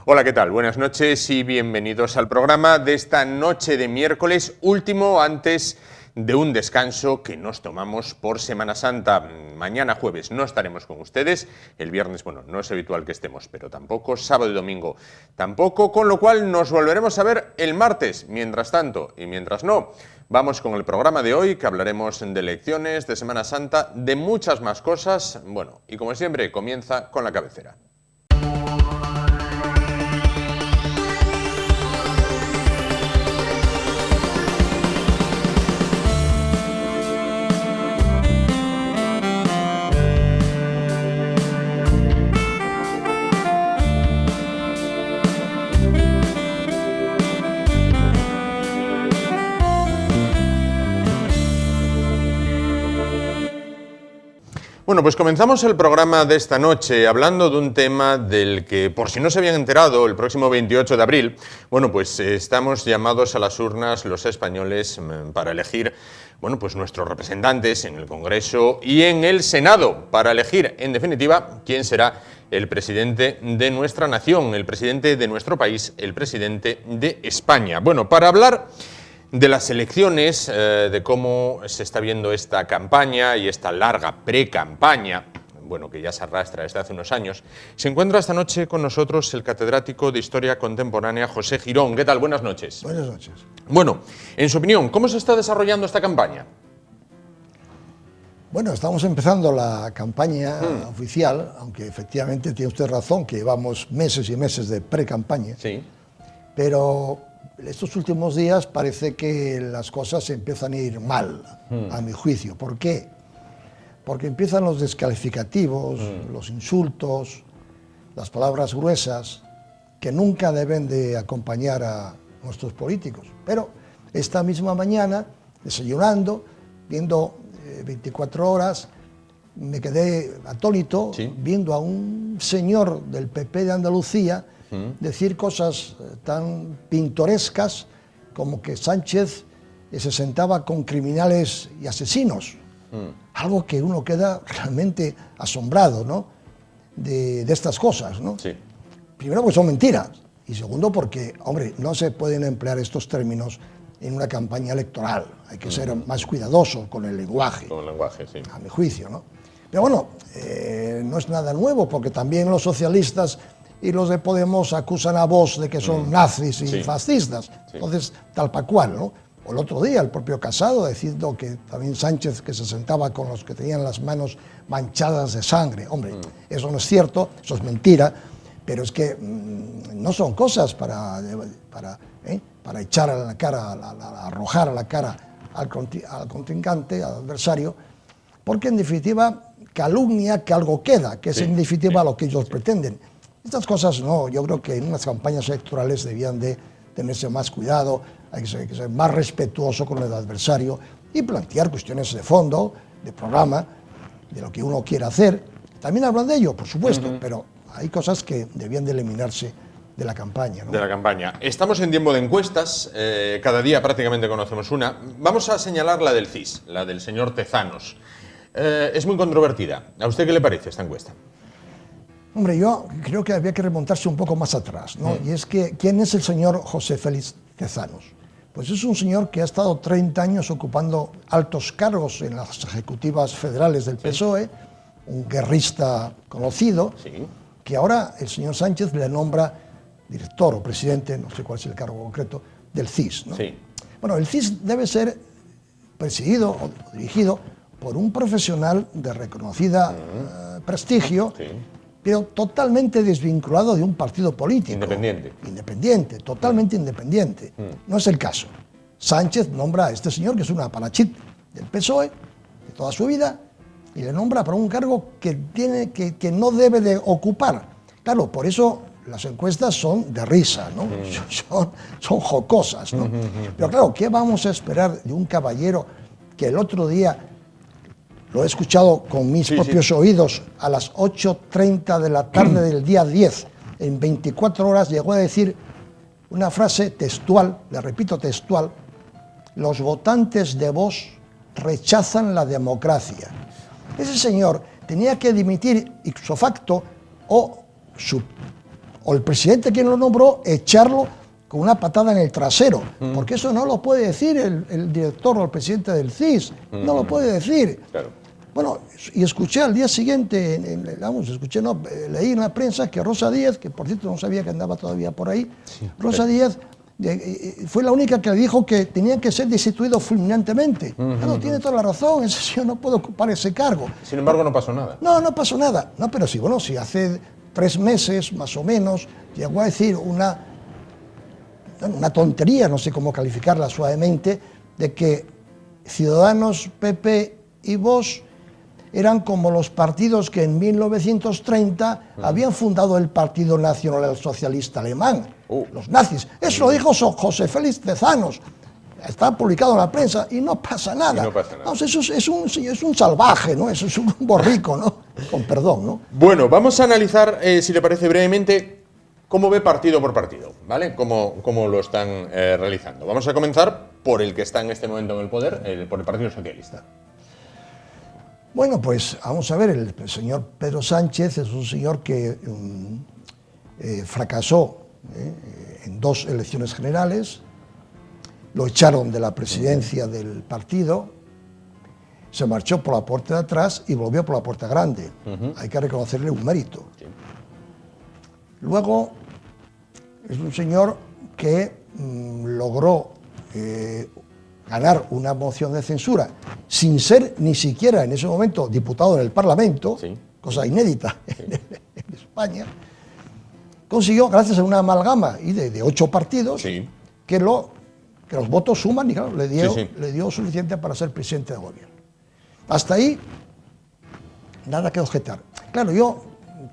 Hola, ¿qué tal? Buenas noches y bienvenidos al programa de esta noche de miércoles, último antes de un descanso que nos tomamos por Semana Santa. Mañana jueves no estaremos con ustedes, el viernes, bueno, no es habitual que estemos, pero tampoco, sábado y domingo tampoco, con lo cual nos volveremos a ver el martes. Mientras tanto, y mientras no, vamos con el programa de hoy, que hablaremos de elecciones, de Semana Santa, de muchas más cosas. Bueno, y como siempre, comienza con la cabecera. Bueno, pues comenzamos el programa de esta noche hablando de un tema del que, por si no se habían enterado, el próximo 28 de abril, bueno, pues estamos llamados a las urnas los españoles para elegir, bueno, pues nuestros representantes en el Congreso y en el Senado, para elegir, en definitiva, quién será el presidente de nuestra nación, el presidente de nuestro país, el presidente de España. Bueno, para hablar de las elecciones, de cómo se está viendo esta campaña y esta larga pre-campaña, bueno, que ya se arrastra desde hace unos años, se encuentra esta noche con nosotros el catedrático de Historia Contemporánea, José Girón. ¿Qué tal? Buenas noches. Buenas noches. Bueno, en su opinión, ¿cómo se está desarrollando esta campaña? Bueno, estamos empezando la campaña oficial, aunque efectivamente tiene usted razón que llevamos meses y meses de pre-campaña. Sí. Pero estos últimos días parece que las cosas empiezan a ir mal, a mi juicio. ¿Por qué? Porque empiezan los descalificativos, los insultos, las palabras gruesas, que nunca deben de acompañar a nuestros políticos. Pero esta misma mañana, desayunando, viendo 24 horas, me quedé atónito, ¿sí?, viendo a un señor del PP de Andalucía decir cosas tan pintorescas como que Sánchez se sentaba con criminales y asesinos. Algo que uno queda realmente asombrado, ¿no?, de estas cosas, ¿no? Sí. Primero, porque son mentiras. Y segundo, porque, hombre, no se pueden emplear estos términos en una campaña electoral. Hay que ser más cuidadoso con el lenguaje. Con el lenguaje, sí. A mi juicio, ¿no? Pero bueno, no es nada nuevo, porque también los socialistas y los de Podemos acusan a Vox de que son nazis y fascistas. Sí. Entonces, tal pa' cual, ¿no? O el otro día, el propio Casado diciendo que también Sánchez que se sentaba con los que tenían las manos manchadas de sangre. Hombre, eso no es cierto, eso es mentira, pero es que no son cosas para echar a la cara, arrojar a la cara al contrincante, al adversario, porque en definitiva calumnia que algo queda, que es en definitiva lo que ellos pretenden. Estas cosas no, yo creo que en unas campañas electorales debían de tenerse más cuidado, hay que ser más respetuoso con el adversario y plantear cuestiones de fondo, de programa, de lo que uno quiere hacer. También hablan de ello, por supuesto, pero hay cosas que debían de eliminarse de la campaña, ¿no? De la campaña. Estamos en tiempo de encuestas, cada día prácticamente conocemos una. Vamos a señalar la del CIS, la del señor Tezanos. Es muy controvertida. ¿A usted qué le parece esta encuesta? Hombre, yo creo que había que remontarse un poco más atrás, ¿no? Y es que, ¿quién es el señor José Félix Tezanos? Pues es un señor que ha estado 30 años ocupando altos cargos en las ejecutivas federales del PSOE, un guerrista conocido, que ahora el señor Sánchez le nombra director o presidente, no sé cuál es el cargo concreto, del CIS, ¿no? Sí. Bueno, el CIS debe ser presidido o dirigido por un profesional de reconocida prestigio, pero totalmente desvinculado de un partido político. Independiente. Independiente, totalmente independiente. No es el caso. Sánchez nombra a este señor, que es un apalachit del PSOE, de toda su vida, y le nombra para un cargo que no debe de ocupar. Claro, por eso las encuestas son de risa, ¿no? Son jocosas, ¿no? Pero claro, ¿qué vamos a esperar de un caballero que el otro día, lo he escuchado con mis propios oídos, a las 8:30 de la tarde del día 10, en 24 horas, llegó a decir una frase textual, le repito textual: los votantes de Vox rechazan la democracia. Ese señor tenía que dimitir ipso facto o su o el presidente quien lo nombró, echarlo con una patada en el trasero, porque eso no lo puede decir el director o el presidente del CIS, no lo puede decir. Claro. Bueno, y escuché al día siguiente, leí en la prensa que Rosa Díez, que por cierto no sabía que andaba todavía por ahí, Rosa Díez fue la única que dijo que tenía que ser destituido fulminantemente. Claro, tiene toda la razón, ese señor no puede ocupar ese cargo. Sin embargo, no pasó nada. No pasó nada. No, pero sí, bueno, si hace 3 meses, más o menos, llegó a decir una tontería, no sé cómo calificarla suavemente, de que Ciudadanos, PP y Vox eran como los partidos que en 1930 habían fundado el Partido Nacional Socialista Alemán, los nazis. Eso lo dijo José Félix Tezanos. Está publicado en la prensa y no pasa nada. No pasa nada. Vamos, eso es un salvaje, ¿no? Eso es un borrico, ¿no? Con perdón, ¿no? Bueno, vamos a analizar, si le parece brevemente, cómo ve partido por partido, ¿vale? Cómo lo están realizando. Vamos a comenzar por el que está en este momento en el poder, por el Partido Socialista. Bueno, pues vamos a ver, el señor Pedro Sánchez es un señor que fracasó en 2 elecciones generales, lo echaron de la presidencia del partido, se marchó por la puerta de atrás y volvió por la puerta grande. Hay que reconocerle un mérito. Sí. Luego, es un señor que logró ganar una moción de censura sin ser ni siquiera en ese momento diputado en el Parlamento, sí, cosa inédita en España, consiguió, gracias a una amalgama de 8 partidos, sí, que los votos suman y claro, le dio suficiente para ser presidente de gobierno. Hasta ahí, nada que objetar. Claro, yo,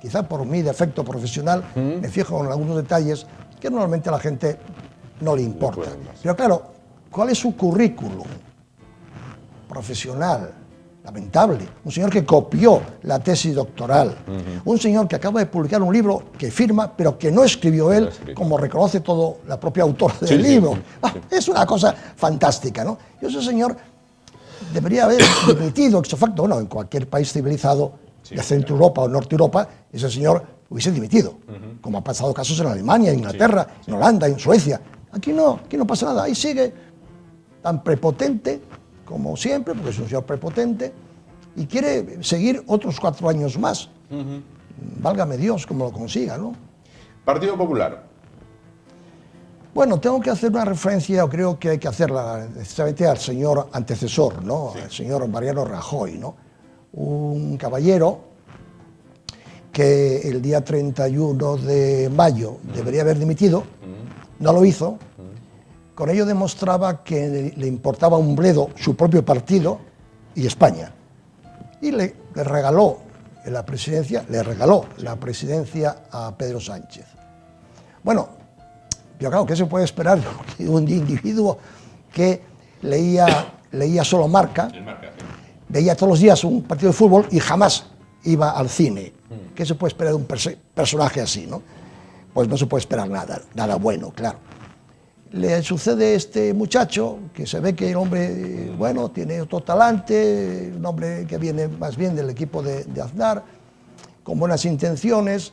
quizá por mi defecto profesional, me fijo en algunos detalles que normalmente a la gente no le importa. Pero claro, ¿cuál es su currículum profesional? Lamentable. Un señor que copió la tesis doctoral. Un señor que acaba de publicar un libro que firma, pero que no escribió él, como reconoce todo la propia autora del libro. Es una cosa fantástica, ¿no? Y ese señor debería haber dimitido, ex facto, bueno, en cualquier país civilizado de Centro Europa o Norte Europa, ese señor hubiese dimitido, como ha pasado casos en Alemania, en Inglaterra, en Holanda, en Suecia. Aquí no pasa nada, ahí sigue tan prepotente como siempre, porque es un señor prepotente, y quiere seguir otros 4 años más. Válgame Dios, como lo consiga, ¿no? Partido Popular. Bueno, tengo que hacer una referencia, o creo que hay que hacerla necesariamente al señor antecesor, ¿no? Sí. Al señor Mariano Rajoy, ¿no? Un caballero que el día 31 de mayo debería haber dimitido, no lo hizo. Con ello demostraba que le importaba un bledo su propio partido y España. Y le regaló la presidencia a Pedro Sánchez. Bueno, yo claro, ¿qué se puede esperar de un individuo que leía solo Marca, veía todos los días un partido de fútbol y jamás iba al cine? ¿Qué se puede esperar de un personaje así, no? Pues no se puede esperar nada bueno, claro. Le sucede a este muchacho, que se ve que el hombre, bueno, tiene otro talante, un hombre que viene más bien del equipo de Aznar, con buenas intenciones,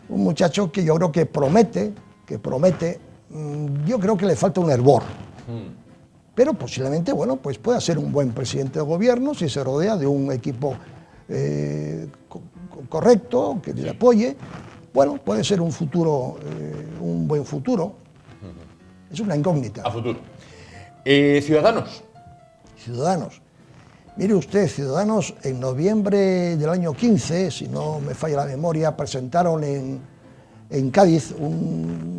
un muchacho que yo creo que promete, yo creo que le falta un hervor, pero posiblemente, bueno, pues pueda ser un buen presidente de gobierno si se rodea de un equipo correcto, que le apoye. Bueno, puede ser un futuro, un buen futuro. Es una incógnita. A futuro. Ciudadanos. Ciudadanos. Mire usted, Ciudadanos en noviembre del año 15, si no me falla la memoria, presentaron en Cádiz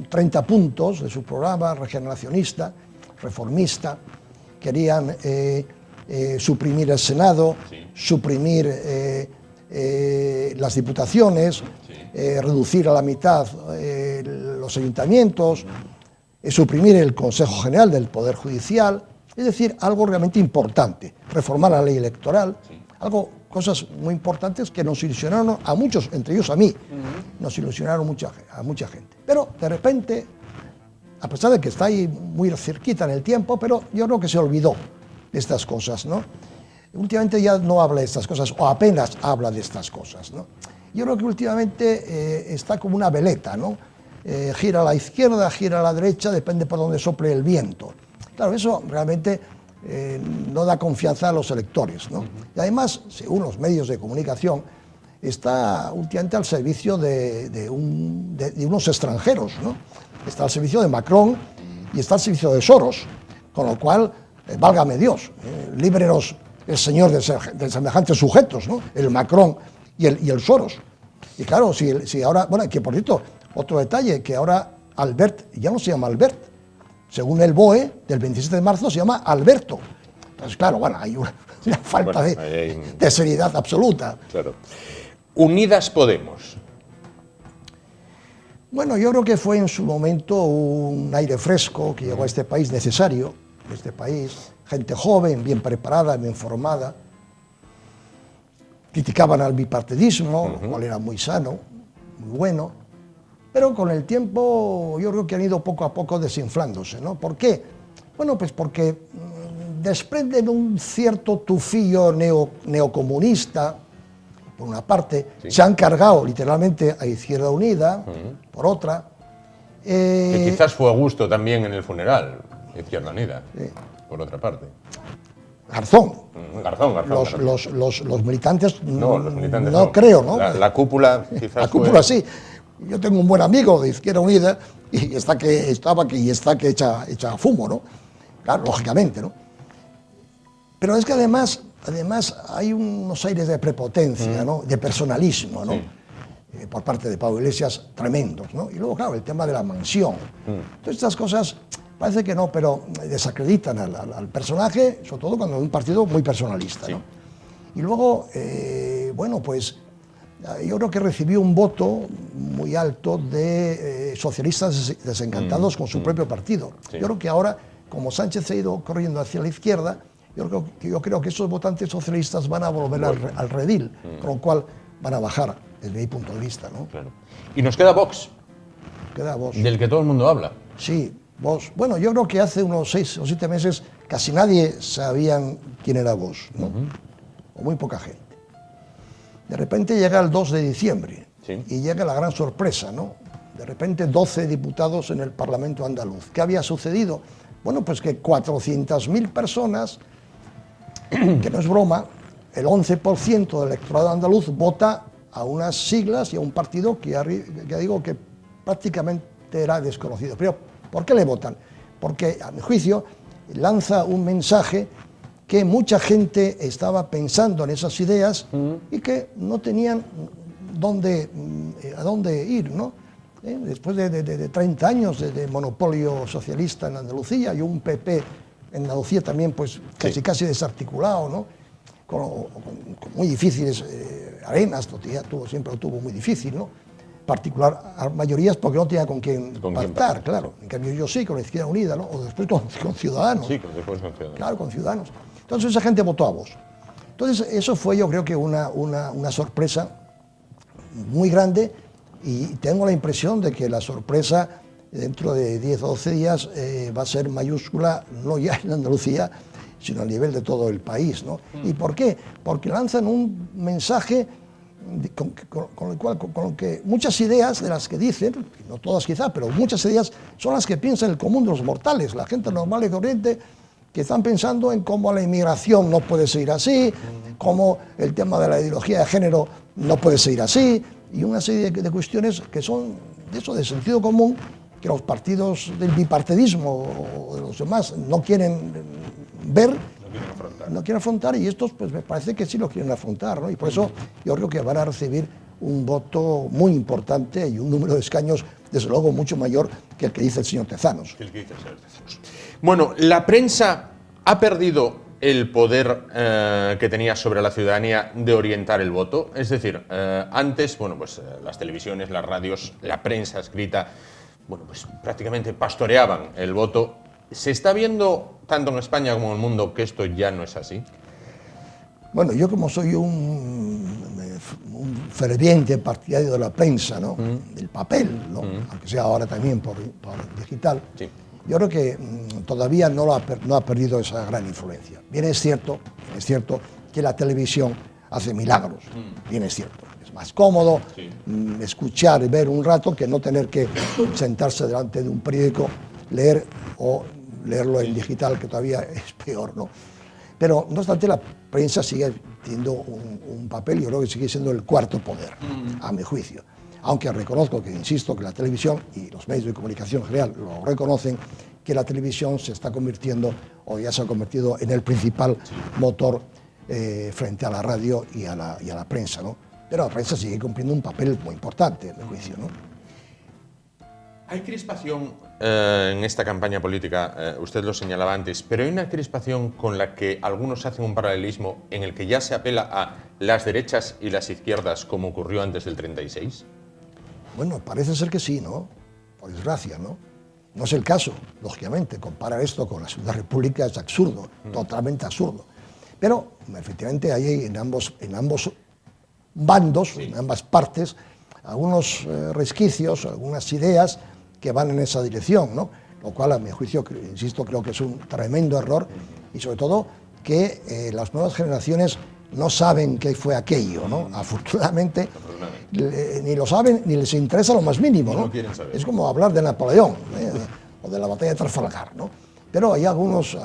30 puntos de su programa regeneracionista, reformista. Querían suprimir el Senado, suprimir las diputaciones, reducir a la mitad los ayuntamientos, suprimir el Consejo General del Poder Judicial, es decir, algo realmente importante, reformar la ley electoral, cosas muy importantes que nos ilusionaron a muchos, entre ellos a mí, nos ilusionaron a mucha gente. Pero de repente, a pesar de que está ahí muy cerquita en el tiempo, pero yo creo que se olvidó de estas cosas, ¿no? Últimamente ya no habla de estas cosas, o apenas habla de estas cosas, ¿no? Yo creo que últimamente está como una veleta, ¿no? Gira a la izquierda, gira a la derecha, depende por dónde sople el viento. Claro, eso realmente no da confianza a los electores, ¿no? Y además, según los medios de comunicación, está últimamente al servicio de unos extranjeros, ¿no? Está al servicio de Macron y está al servicio de Soros, con lo cual, válgame Dios, líbrenos el señor de semejantes sujetos, ¿no? El Macron y el Soros. Y claro, si ahora, bueno, que por cierto, otro detalle, que ahora Albert ya no se llama Albert, según el BOE del 27 de marzo se llama Alberto. Entonces, claro, bueno, hay una falta de seriedad absoluta. Claro. Unidas Podemos. Bueno, yo creo que fue en su momento un aire fresco que llegó a este país necesario, este país, gente joven, bien preparada, bien formada. Criticaban al bipartidismo, lo cual era muy sano, muy bueno, pero con el tiempo yo creo que han ido poco a poco desinflándose, ¿no? ¿Por qué? Bueno, pues porque desprenden un cierto tufillo neocomunista, por una parte, sí. Se han cargado literalmente a Izquierda Unida, por otra. Que quizás fue a gusto también en el funeral, Izquierda Unida, sí. Por otra parte. Garzón. Garzón. Los militantes, los militantes no creo, ¿no? La cúpula quizás la cúpula sí. Yo tengo un buen amigo de Izquierda Unida y está que echa fumo, ¿no? Claro, lógicamente, ¿no? Pero es que además hay unos aires de prepotencia, ¿no? De personalismo, ¿no? Sí. Por parte de Pablo Iglesias tremendos, ¿no? Y luego, claro, el tema de la mansión. Entonces, estas cosas parece que no, pero desacreditan al personaje, sobre todo cuando es un partido muy personalista, sí. ¿No? Y luego, bueno, pues yo creo que recibió un voto muy alto de socialistas desencantados con su propio partido. Sí. Yo creo que ahora, como Sánchez se ha ido corriendo hacia la izquierda, yo creo que esos votantes socialistas van a volver al redil, con lo cual van a bajar, desde mi punto de vista, ¿no? Claro. Y nos queda Vox. Queda Vox. Del que todo el mundo habla. Sí, Vox. Bueno, yo creo que hace unos 6 o 7 meses casi nadie sabía quién era Vox, ¿no? O muy poca gente. De repente llega el 2 de diciembre, sí. Y llega la gran sorpresa, ¿no? De repente 12 diputados en el Parlamento andaluz. ¿Qué había sucedido? Bueno, pues que 400.000 personas, que no es broma, el 11% del electorado andaluz vota a unas siglas y a un partido que ya digo que prácticamente era desconocido. Pero, ¿por qué le votan? Porque, a mi juicio, lanza un mensaje que mucha gente estaba pensando en esas ideas y que no tenían a dónde ir, ¿no? Después de 30 años de monopolio socialista en Andalucía y un PP en Andalucía también pues casi desarticulado, ¿no? Con muy difíciles arenas, siempre lo tuvo muy difícil, ¿no? Particular a mayorías porque no tenía con quién pactar, claro. En cambio yo sí, con la Izquierda Unida, ¿no? O después con Ciudadanos. Sí, después con Ciudadanos. Claro, con Ciudadanos. Entonces esa gente votó a Vox. Entonces eso fue yo creo que una sorpresa muy grande y tengo la impresión de que la sorpresa dentro de 10 o 12 días va a ser mayúscula, no ya en Andalucía, sino a nivel de todo el país, ¿no? ¿Y por qué? Porque lanzan un mensaje con lo que muchas ideas de las que dicen, no todas quizá, pero muchas ideas son las que piensa el común de los mortales, la gente normal y corriente, que están pensando en cómo la inmigración no puede seguir así, cómo el tema de la ideología de género no puede seguir así, y una serie de cuestiones que son de sentido común, que los partidos del bipartidismo o de los demás no quieren ver, no quieren afrontar, y estos pues me parece que sí lo quieren afrontar, ¿no? Y por eso yo creo que van a recibir un voto muy importante y un número de escaños, desde luego, mucho mayor que el que dice el señor Tezanos. Bueno, la prensa ha perdido el poder que tenía sobre la ciudadanía de orientar el voto. Es decir, antes, bueno, pues las televisiones, las radios, la prensa escrita, bueno, pues prácticamente pastoreaban el voto. ¿Se está viendo, tanto en España como en el mundo, que esto ya no es así? Bueno, yo como soy un ferviente partidario de la prensa, ¿no? Del papel, ¿no? Aunque sea ahora también por digital, sí. Yo creo que todavía no ha perdido esa gran influencia. Bien es cierto que la televisión hace milagros, bien es cierto. Es más cómodo escuchar y ver un rato que no tener que sentarse delante de un periódico, leer o leerlo en digital, que todavía es peor, ¿no? Pero, no obstante, la prensa sigue teniendo un papel, yo creo que sigue siendo el cuarto poder, a mi juicio. Aunque reconozco que, insisto, que la televisión y los medios de comunicación en general lo reconocen, que la televisión se está convirtiendo, o ya se ha convertido, en el principal motor frente a la radio y a la prensa, ¿no? Pero la prensa sigue cumpliendo un papel muy importante, a mi juicio, ¿no? Hay crispación en esta campaña política, usted lo señalaba antes, pero hay una crispación con la que algunos hacen un paralelismo en el que ya se apela a las derechas y las izquierdas, como ocurrió antes del 36. Bueno, parece ser que sí, ¿no? Por desgracia, ¿no? No es el caso, lógicamente. Comparar esto con la Segunda República es absurdo, totalmente absurdo. Pero, efectivamente, hay en ambos bandos, en ambas partes, algunos resquicios, algunas ideas que van en esa dirección, ¿no? Lo cual, a mi juicio, insisto, creo que es un tremendo error y, sobre todo, que las nuevas generaciones no saben qué fue aquello, ¿no? Afortunadamente, ni lo saben ni les interesa lo más mínimo, ¿no? Es como hablar de Napoleón o de la batalla de Trafalgar, ¿no? Pero hay algunas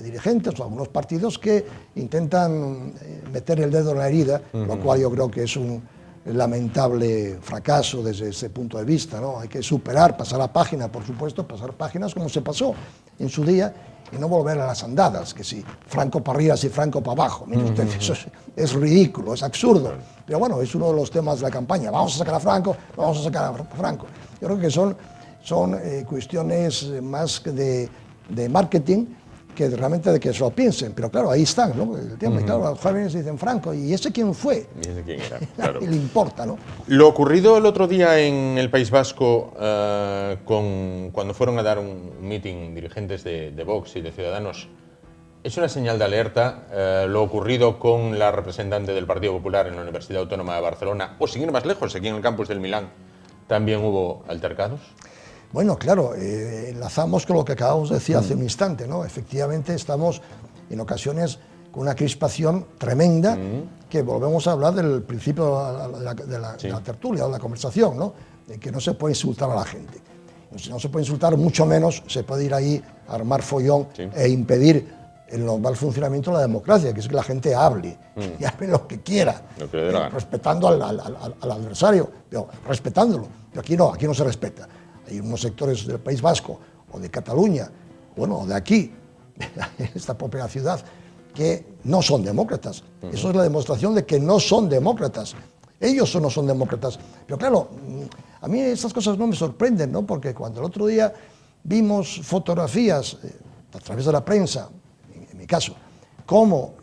dirigentes o algunos partidos que intentan meter el dedo en la herida, lo cual yo creo que es un lamentable fracaso desde ese punto de vista, ¿no? Hay que superar, pasar la página, por supuesto, pasar páginas como se pasó en su día y no volver a las andadas, que si Franco para arriba, si Franco para abajo. Mire usted, eso es ridículo, es absurdo. Pero bueno, es uno de los temas de la campaña. Vamos a sacar a Franco, vamos a sacar a Franco. Yo creo que son cuestiones más de marketing que realmente de que se lo piensen, pero claro, ahí están, ¿no? El tema, claro, los jóvenes dicen Franco, ¿y ese quién fue? ¿Y ese quién era? Claro. Y le importa, ¿no? Lo ocurrido el otro día en el País Vasco, cuando fueron a dar un meeting dirigentes de Vox y de Ciudadanos, es una señal de alerta. Lo ocurrido con la representante del Partido Popular en la Universidad Autónoma de Barcelona, o sin ir más lejos, aquí en el campus del Milán, también hubo altercados. Bueno, claro, enlazamos con lo que acabamos de decir hace un instante, ¿no? Efectivamente estamos en ocasiones con una crispación tremenda, que volvemos a hablar del principio de la tertulia, de la conversación, ¿no? De que no se puede insultar a la gente. Si no se puede insultar, mucho menos se puede ir ahí a armar follón e impedir el normal funcionamiento de la democracia, que es que la gente hable, y hable lo que quiera, respetando al adversario, pero respetándolo. Pero aquí no se respeta. Hay unos sectores del País Vasco o de Cataluña, bueno, o de aquí, esta propia ciudad, que no son demócratas. Eso es la demostración de que no son demócratas. Ellos no son demócratas. Pero claro, a mí estas cosas no me sorprenden, ¿no? Porque cuando el otro día vimos fotografías a través de la prensa, en mi caso, como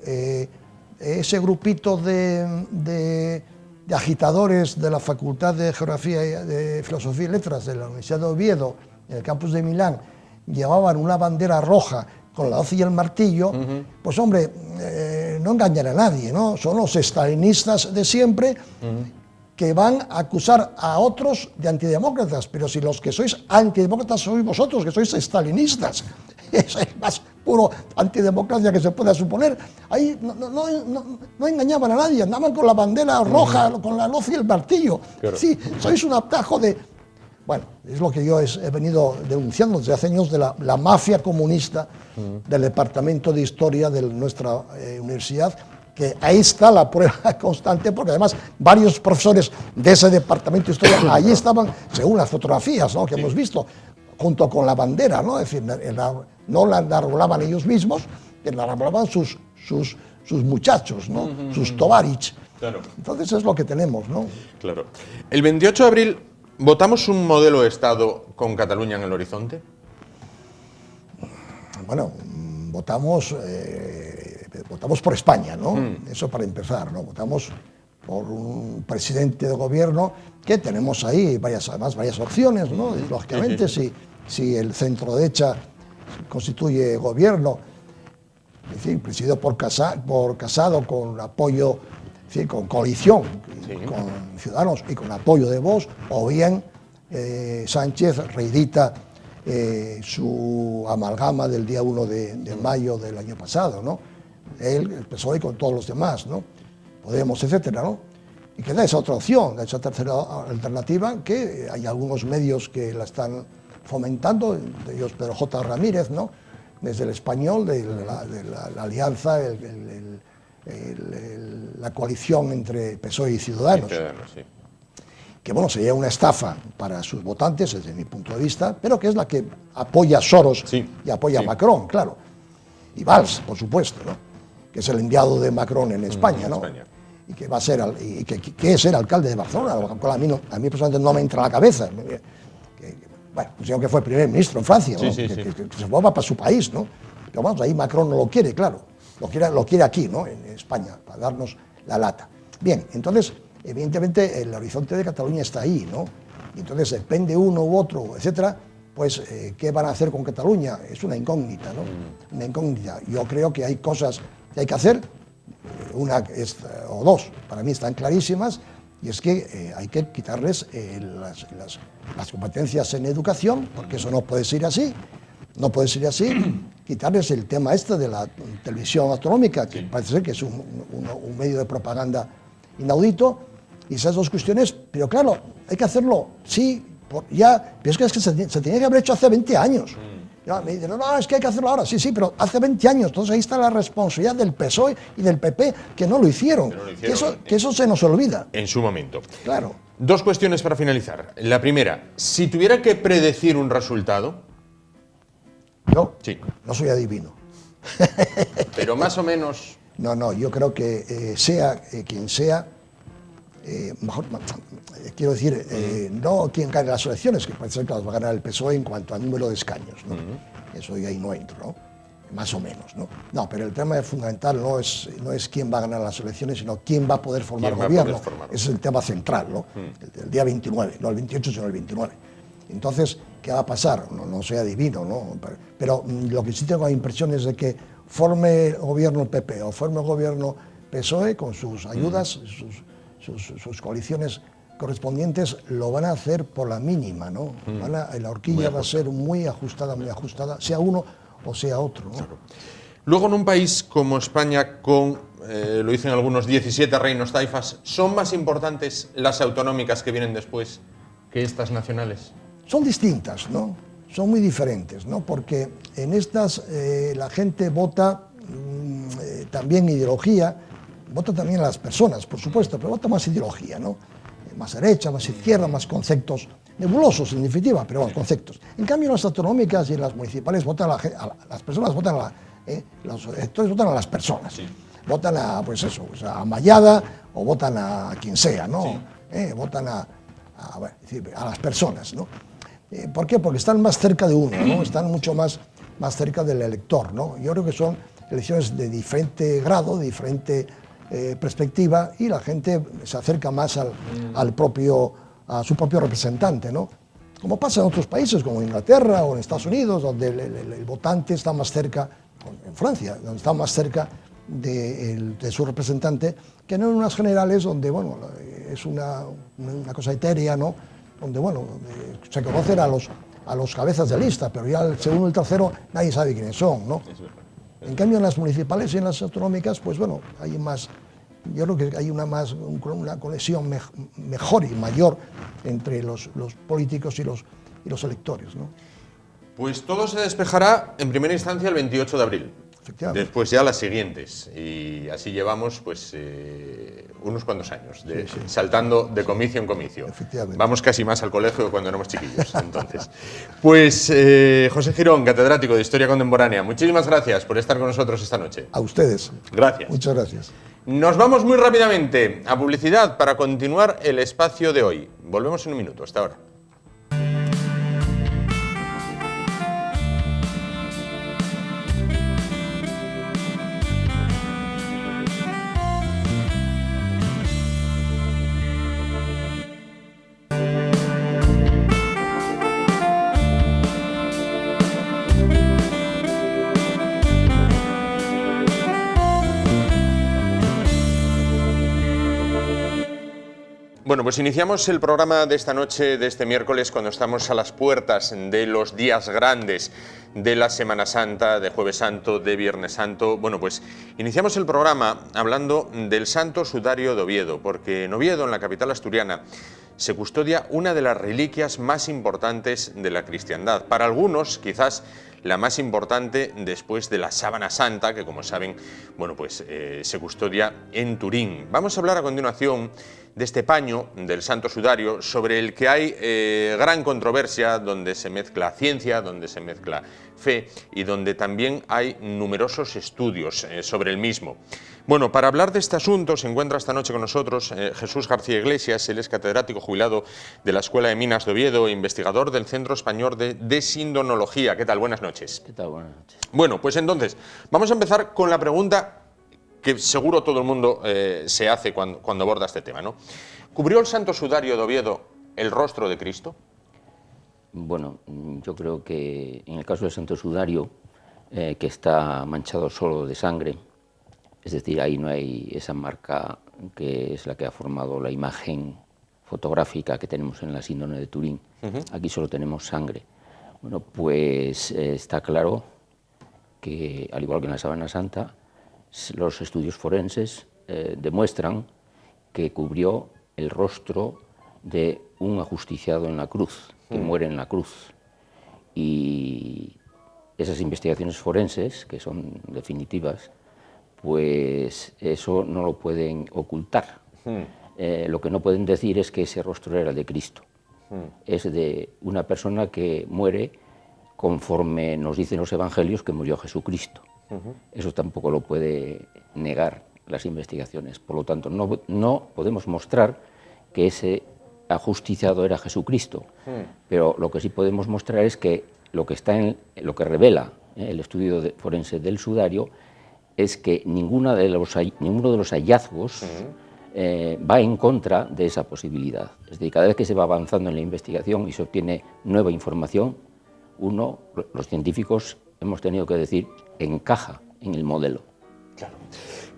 ese grupito de agitadores de la Facultad de Geografía, de Filosofía y Letras de la Universidad de Oviedo, en el campus de Milán, llevaban una bandera roja con la hoz y el martillo, pues hombre, no engañan a nadie, ¿no? Son los estalinistas de siempre que van a acusar a otros de antidemócratas, pero si los que sois antidemócratas sois vosotros, que sois estalinistas, eso es más puro antidemocracia que se pueda suponer. Ahí no engañaban a nadie, andaban con la bandera roja, con la hoz y el martillo. Claro. Sí, sois un atajo de... Bueno, es lo que yo he venido denunciando desde hace años de la mafia comunista del Departamento de Historia de nuestra universidad, que ahí está la prueba constante, porque además varios profesores de ese Departamento de Historia ahí estaban, según las fotografías, ¿no?, que hemos visto, junto con la bandera, ¿no? Es decir, no la enarbolaban ellos mismos, la enarbolaban sus muchachos, ¿no? Sus tovarich. Claro. Entonces es lo que tenemos, ¿no? Claro. El 28 de abril, ¿votamos un modelo de Estado con Cataluña en el horizonte? Bueno, votamos por España, ¿no? Eso para empezar, ¿no? Votamos por un presidente de gobierno que tenemos ahí varias opciones, ¿no? Lógicamente, si el centro-derecha constituye gobierno, es decir, presidido por Casado, con apoyo, es decir, con coalición, con Ciudadanos y con apoyo de Vox, o bien Sánchez reedita su amalgama del día 1 de mayo del año pasado, ¿no? Él, el PSOE con todos los demás, ¿no? Podemos, etcétera, ¿no? y que da esa otra opción, da esa tercera alternativa, que hay algunos medios que la están fomentando, de ellos Pedro J. Ramírez, ¿no? Desde el Español, de la alianza, la coalición entre PSOE y Ciudadanos. Sí. Que bueno, sería una estafa para sus votantes, desde mi punto de vista, pero que es la que apoya a Soros y apoya a Macron, claro. Y Valls, por supuesto, ¿no? Que es el enviado de Macron en España, ¿no? España. Y que va a ser, que es el alcalde de Barcelona, lo cual a mí personalmente no me entra a la cabeza. Bueno, pues yo que fue primer ministro en Francia, ¿no? Que se vuelva para su país, ¿no? Pero vamos, ahí Macron no lo quiere, claro. Lo quiere aquí, ¿no? En España, para darnos la lata. Bien, entonces, evidentemente, el horizonte de Cataluña está ahí, ¿no? Y entonces, depende uno u otro, etcétera, pues, ¿qué van a hacer con Cataluña? Es una incógnita, ¿no? Una incógnita. Yo creo que hay cosas que hay que hacer, o dos, para mí están clarísimas, y es que hay que quitarles las competencias en educación, porque eso no puede ser así. No puede ser así, quitarles el tema de la televisión autonómica, que parece ser que es un medio de propaganda inaudito, y esas dos cuestiones, pero claro, hay que hacerlo, sí, pero es que se tenía que haber hecho hace 20 años. Ya, me dicen, no, es que hay que hacerlo ahora, sí, pero hace 20 años, entonces ahí está la responsabilidad del PSOE y del PP, que no lo hicieron, que eso se nos olvida. En su momento. Claro. Dos cuestiones para finalizar. La primera, si tuviera que predecir un resultado... Yo no soy adivino. Pero más o menos... No, yo creo que sea quien sea, mejor, quiero decir, no quien gane las elecciones, que parece que las va a ganar el PSOE en cuanto al número de escaños, ¿no? Eso yo ahí no entro, ¿no? Más o menos, ¿no? No, pero el tema fundamental no es quién va a ganar las elecciones, sino quién va a poder formar gobierno. Ese es el tema central, ¿no? El día 29, no el 28, sino el 29. Entonces, ¿qué va a pasar? No soy adivino, ¿no? Pero lo que sí tengo la impresión es de que forme gobierno PP o forme gobierno PSOE, con sus ayudas, sus coaliciones correspondientes, lo van a hacer por la mínima, ¿no? La horquilla va a ser muy ajustada, sea uno o sea otro, ¿no? Claro. Luego, en un país como España, con, lo dicen algunos, 17 reinos taifas, ¿son más importantes las autonómicas que vienen después que estas nacionales? Son distintas, ¿no? Son muy diferentes, ¿no? Porque en estas la gente vota también ideología, vota también a las personas, por supuesto, pero vota más ideología, ¿no? Más derecha, más izquierda, más conceptos nebulosos, en definitiva, pero bueno, conceptos. En cambio, en las autonómicas y en las municipales votan las personas, los electores votan a las personas. Sí. Votan a, pues eso, pues a Mayada o votan a quien sea, ¿no? Sí. Votan a las personas, ¿no? ¿Por qué? Porque están más cerca de uno, ¿no? Están mucho más cerca del elector, ¿no? Yo creo que son elecciones de diferente grado, de diferente perspectiva, y la gente se acerca más a su propio representante, ¿no? Como pasa en otros países, como en Inglaterra o en Estados Unidos, donde el votante está más cerca, en Francia, donde está más cerca de su representante, que no en unas generales donde, bueno, es una cosa etérea, ¿no? Donde, bueno, se conocen a los cabezas de lista, pero ya el segundo y el tercero nadie sabe quiénes son, ¿no? En cambio, en las municipales y en las autonómicas, pues bueno, hay más, yo creo que hay una conexión mejor y mayor entre los políticos y los electores, ¿no? Pues todo se despejará en primera instancia el 28 de abril. Después ya las siguientes, y así llevamos pues unos cuantos años saltando de comicio en comicio. Vamos casi más al colegio que cuando éramos chiquillos. Entonces, pues José Girón, catedrático de Historia Contemporánea, muchísimas gracias por estar con nosotros esta noche. A ustedes. Gracias. Muchas gracias. Nos vamos muy rápidamente a publicidad para continuar el espacio de hoy. Volvemos en un minuto. Hasta ahora. Bueno, Bueno, pues iniciamos el programa de esta noche, de este miércoles, cuando estamos a las puertas de los días grandes de la Semana Santa, de Jueves Santo, de Viernes Santo. Bueno, pues iniciamos el programa hablando del Santo Sudario de Oviedo, porque en Oviedo, en la capital asturiana, se custodia una de las reliquias más importantes de la cristiandad. Para algunos, quizás la más importante después de la Sábana Santa, que como saben, bueno, pues se custodia en Turín. Vamos a hablar a continuación de este paño del Santo Sudario, sobre el que hay gran controversia, donde se mezcla ciencia, donde se mezcla fe y donde también hay numerosos estudios sobre el mismo. Bueno, para hablar de este asunto se encuentra esta noche con nosotros Jesús García Iglesias. Él es catedrático jubilado de la Escuela de Minas de Oviedo e investigador del Centro Español de Desindonología. ¿Qué tal? Buenas noches. ¿Qué tal? Buenas noches. Bueno, pues entonces, vamos a empezar con la pregunta que seguro todo el mundo se hace cuando aborda este tema, ¿no? ¿Cubrió el Santo Sudario de Oviedo el rostro de Cristo? Bueno, yo creo que en el caso del Santo Sudario, que está manchado solo de sangre, es decir, ahí no hay esa marca que es la que ha formado la imagen fotográfica que tenemos en la síndrome de Turín. Aquí solo tenemos sangre. Bueno, pues está claro que, al igual que en la Sábana Santa, los estudios forenses demuestran que cubrió el rostro de un ajusticiado en la cruz, que muere en la cruz. Y esas investigaciones forenses, que son definitivas, pues eso no lo pueden ocultar. Lo que no pueden decir es que ese rostro era de Cristo. Es de una persona que muere conforme nos dicen los evangelios que murió Jesucristo. Eso tampoco lo puede negar las investigaciones. Por lo tanto, no podemos mostrar que ese ajusticiado era Jesucristo. Pero lo que sí podemos mostrar es que lo que revela el estudio forense del sudario es que ninguno de los hallazgos va en contra de esa posibilidad. Es decir, cada vez que se va avanzando en la investigación y se obtiene nueva información, los científicos hemos tenido que decir, encaja en el modelo. Claro.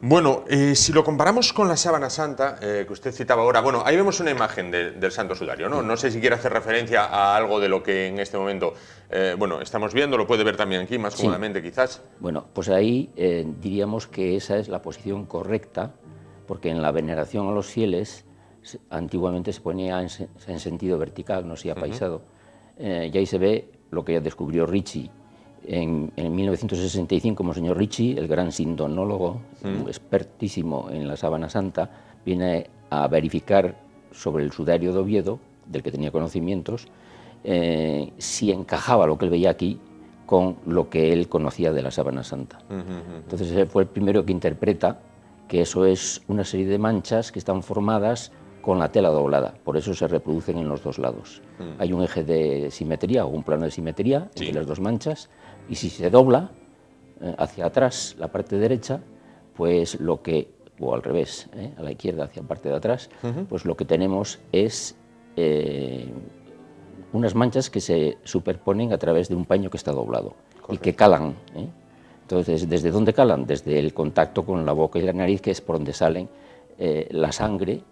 Bueno, si lo comparamos con la Sábana Santa, que usted citaba ahora, bueno, ahí vemos una imagen del Santo Sudario, ¿no? No sé si quiere hacer referencia a algo de lo que en este momento, bueno, estamos viendo, lo puede ver también aquí más cómodamente, quizás. Bueno, pues ahí diríamos que esa es la posición correcta, porque en la veneración a los fieles antiguamente se ponía en sentido vertical, no se apaisado. Y ahí se ve lo que ya descubrió Ricci en 1965, Monseñor Ricci, el gran sindonólogo, expertísimo en la Sábana Santa, viene a verificar sobre el sudario de Oviedo, del que tenía conocimientos, si encajaba lo que él veía aquí con lo que él conocía de la Sábana Santa. Entonces él fue el primero que interpreta que eso es una serie de manchas que están formadas con la tela doblada, por eso se reproducen en los dos lados. Hay un eje de simetría o un plano de simetría entre las dos manchas, y si se dobla hacia atrás la parte derecha, pues o al revés, a la izquierda hacia la parte de atrás, pues lo que tenemos es unas manchas que se superponen a través de un paño que está doblado. Correcto. Y que calan. Entonces, ¿desde dónde calan? Desde el contacto con la boca y la nariz, que es por donde salen la sangre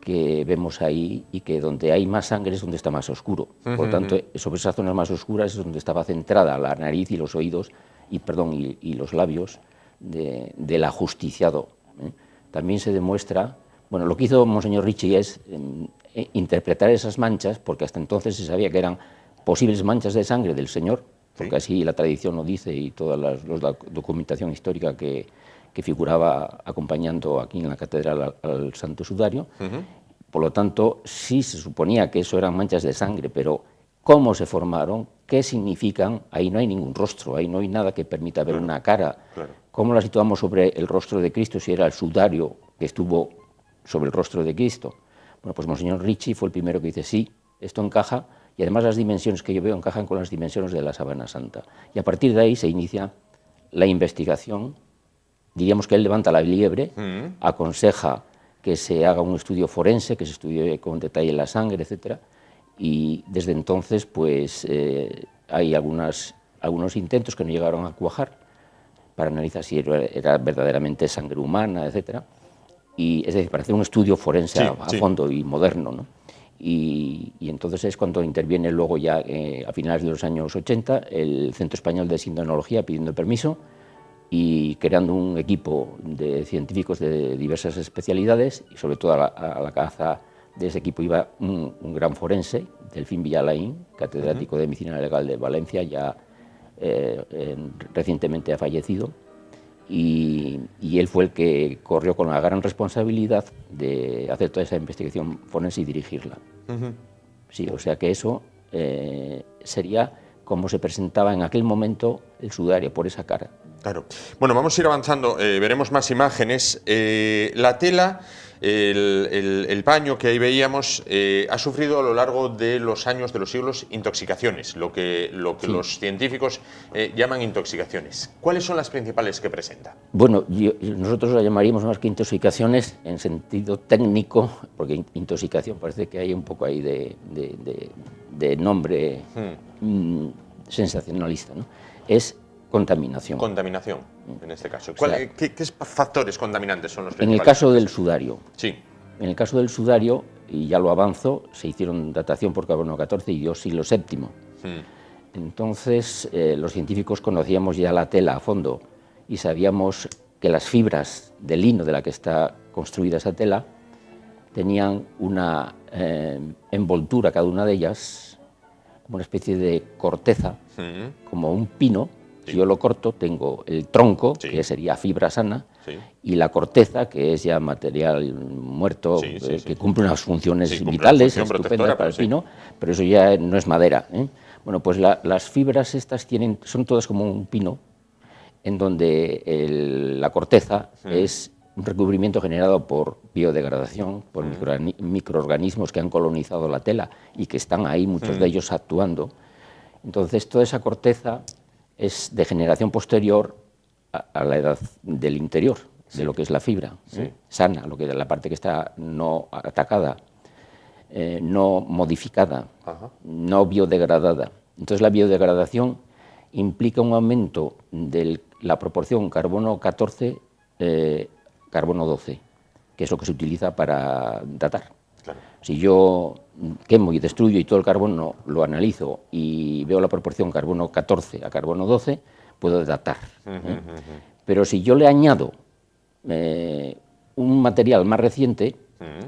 que vemos ahí, y que donde hay más sangre es donde está más oscuro. Por lo tanto, sobre esas zonas más oscuras es donde estaba centrada la nariz y los oídos, y los labios del ajusticiado. También se demuestra, bueno, lo que hizo Monseñor Ricci es interpretar esas manchas, porque hasta entonces se sabía que eran posibles manchas de sangre del Señor, porque así la tradición lo dice y toda la documentación histórica que figuraba acompañando aquí en la catedral al Santo Sudario. Por lo tanto, sí se suponía que eso eran manchas de sangre, pero cómo se formaron, qué significan, ahí no hay ningún rostro, ahí no hay nada que permita ver una cara. ¿Cómo la situamos sobre el rostro de Cristo si era el sudario que estuvo sobre el rostro de Cristo? Bueno, pues Monseñor Ricci fue el primero que dice, sí, esto encaja, y además las dimensiones que yo veo encajan con las dimensiones de la Sábana Santa. Y a partir de ahí se inicia la investigación. Diríamos que él levanta la liebre, aconseja que se haga un estudio forense, que se estudie con detalle la sangre, etcétera, y desde entonces pues hay algunos intentos que no llegaron a cuajar para analizar si era verdaderamente sangre humana, etcétera, y, es decir, para hacer un estudio forense Sí, a sí. fondo y moderno, ¿no? Y entonces es cuando interviene luego ya a finales de los años 80 el Centro Español de Sindonología pidiendo el permiso y creando un equipo de científicos de diversas especialidades, y sobre todo a la cabeza de ese equipo iba un gran forense, Delfín Villalain, catedrático de Medicina Legal de Valencia, ya recientemente ha fallecido, y él fue el que corrió con la gran responsabilidad de hacer toda esa investigación forense y dirigirla. Sí, o sea que eso sería como se presentaba en aquel momento el sudario, por esa cara. Claro. Bueno, vamos a ir avanzando, veremos más imágenes. La tela, el paño que ahí veíamos, ha sufrido a lo largo de los años, de los siglos, intoxicaciones, lo que sí, los científicos llaman intoxicaciones. ¿Cuáles son las principales que presenta? Bueno, nosotros la llamaríamos más que intoxicaciones en sentido técnico, porque intoxicación parece que hay un poco ahí de nombre sensacionalista, ¿no? Es contaminación. Contaminación, en este caso. O sea, ¿Qué factores contaminantes son los principales? En el caso del sudario. Sí. En el caso del sudario, y ya lo avanzo, se hicieron datación por carbono 14 y dio siglo VII. Entonces, los científicos conocíamos ya la tela a fondo y sabíamos que las fibras de lino de la que está construida esa tela tenían una envoltura, cada una de ellas, como una especie de corteza, como un pino. Si yo lo corto, tengo el tronco, que sería fibra sana, y la corteza, que es ya material muerto, que cumple unas funciones vitales, estupendas para el pino, pero eso ya no es madera. Bueno, pues las fibras estas son todas como un pino, en donde la corteza es un recubrimiento generado por biodegradación, por microorganismos que han colonizado la tela y que están ahí, muchos de ellos actuando. Entonces, toda esa corteza es de generación posterior a la edad del interior, de lo que es la fibra, sana, lo que es la parte que está no atacada, no modificada, no biodegradada. Entonces, la biodegradación implica un aumento de la proporción carbono 14, carbono 12, que es lo que se utiliza para datar. Claro. Si yo quemo y destruyo y todo el carbono lo analizo y veo la proporción carbono 14 a carbono 12, puedo datar. Pero si yo le añado un material más reciente,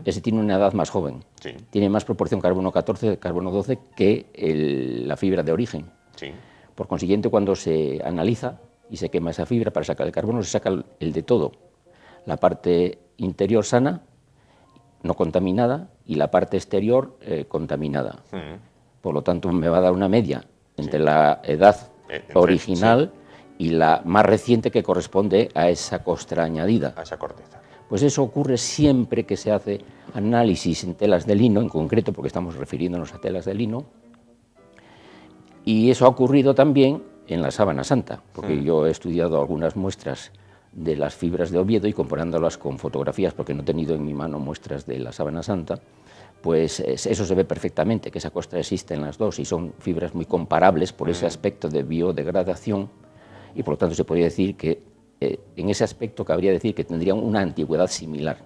ese tiene una edad más joven. Tiene más proporción carbono 14 a carbono 12 que la fibra de origen. Por consiguiente, cuando se analiza y se quema esa fibra para sacar el carbono, se saca el de todo. La parte interior sana, no contaminada, y la parte exterior contaminada. Por lo tanto, me va a dar una media entre la edad original y la más reciente, que corresponde a esa costra añadida. A esa corteza. Pues eso ocurre siempre que se hace análisis en telas de lino, en concreto, porque estamos refiriéndonos a telas de lino, y eso ha ocurrido también en la sábana santa, porque yo he estudiado algunas muestras de las fibras de Oviedo y comparándolas con fotografías, porque no he tenido en mi mano muestras de la sábana santa, pues eso se ve perfectamente, que esa costra existe en las dos y son fibras muy comparables por ese aspecto de biodegradación, y por lo tanto se podría decir que en ese aspecto cabría decir que tendrían una antigüedad similar.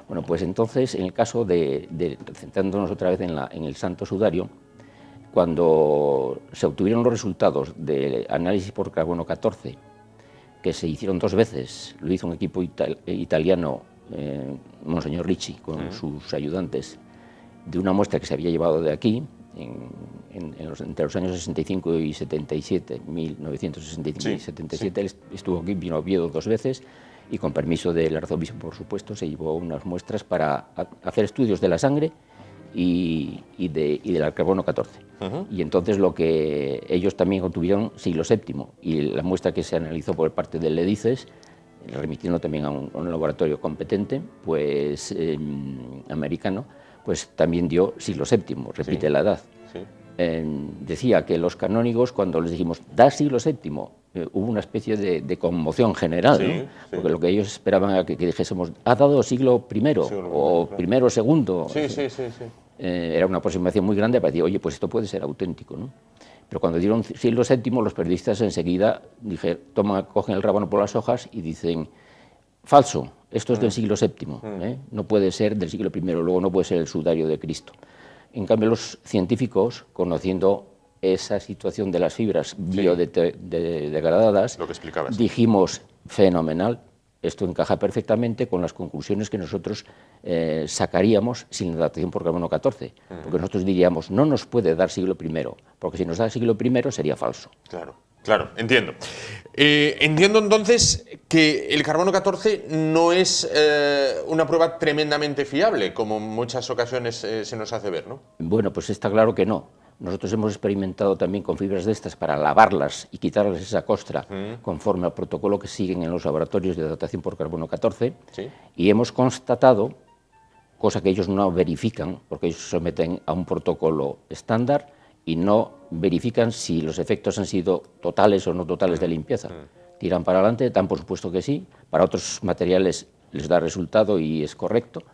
Bueno, pues entonces, en el caso centrándonos otra vez en el Santo Sudario, cuando se obtuvieron los resultados del análisis por carbono 14, que se hicieron 2 veces, lo hizo un equipo italiano, Monseñor Ricci, con sus ayudantes, de una muestra que se había llevado de aquí, entre los años 65 y 77, 1965 y 77, él estuvo aquí, vino a Oviedo 2 veces, y con permiso del arzobispo, por supuesto, se llevó unas muestras para hacer estudios de la sangre y del carbono 14. Y entonces lo que ellos también obtuvieron siglo VII, y la muestra que se analizó por parte del LEDICES, remitiendo también a un laboratorio competente, pues americano, pues también dio siglo VII, repite la edad. Decía que los canónigos, cuando les dijimos, da siglo VII, hubo una especie de conmoción general, ¿no? Porque lo que ellos esperaban era que dijésemos, ha dado siglo I, o primero, segundo. Era una aproximación muy grande para decir, oye, pues esto puede ser auténtico, ¿no? Pero cuando dieron siglo VII, los periodistas enseguida cogen el rábano por las hojas y dicen, falso, esto es del siglo VII, no puede ser del siglo I, luego no puede ser el sudario de Cristo. En cambio, los científicos, conociendo esa situación de las fibras biodegradadas, lo que explicabas, dijimos, fenomenal, esto encaja perfectamente con las conclusiones que nosotros sacaríamos sin la datación por carbono 14, porque nosotros diríamos, no nos puede dar siglo I, porque si nos da siglo I sería falso. Claro. Claro, entiendo. Entiendo entonces que el carbono 14 no es una prueba tremendamente fiable, como en muchas ocasiones se nos hace ver, ¿no? Bueno, pues está claro que no. Nosotros hemos experimentado también con fibras de estas para lavarlas y quitarles esa costra conforme al protocolo que siguen en los laboratorios de datación por carbono 14, ¿sí? Y hemos constatado, cosa que ellos no verifican, porque ellos se someten a un protocolo estándar, y no verifican si los efectos han sido totales o no totales de limpieza. Tiran para adelante, dan por supuesto que sí, para otros materiales les da resultado y es correcto,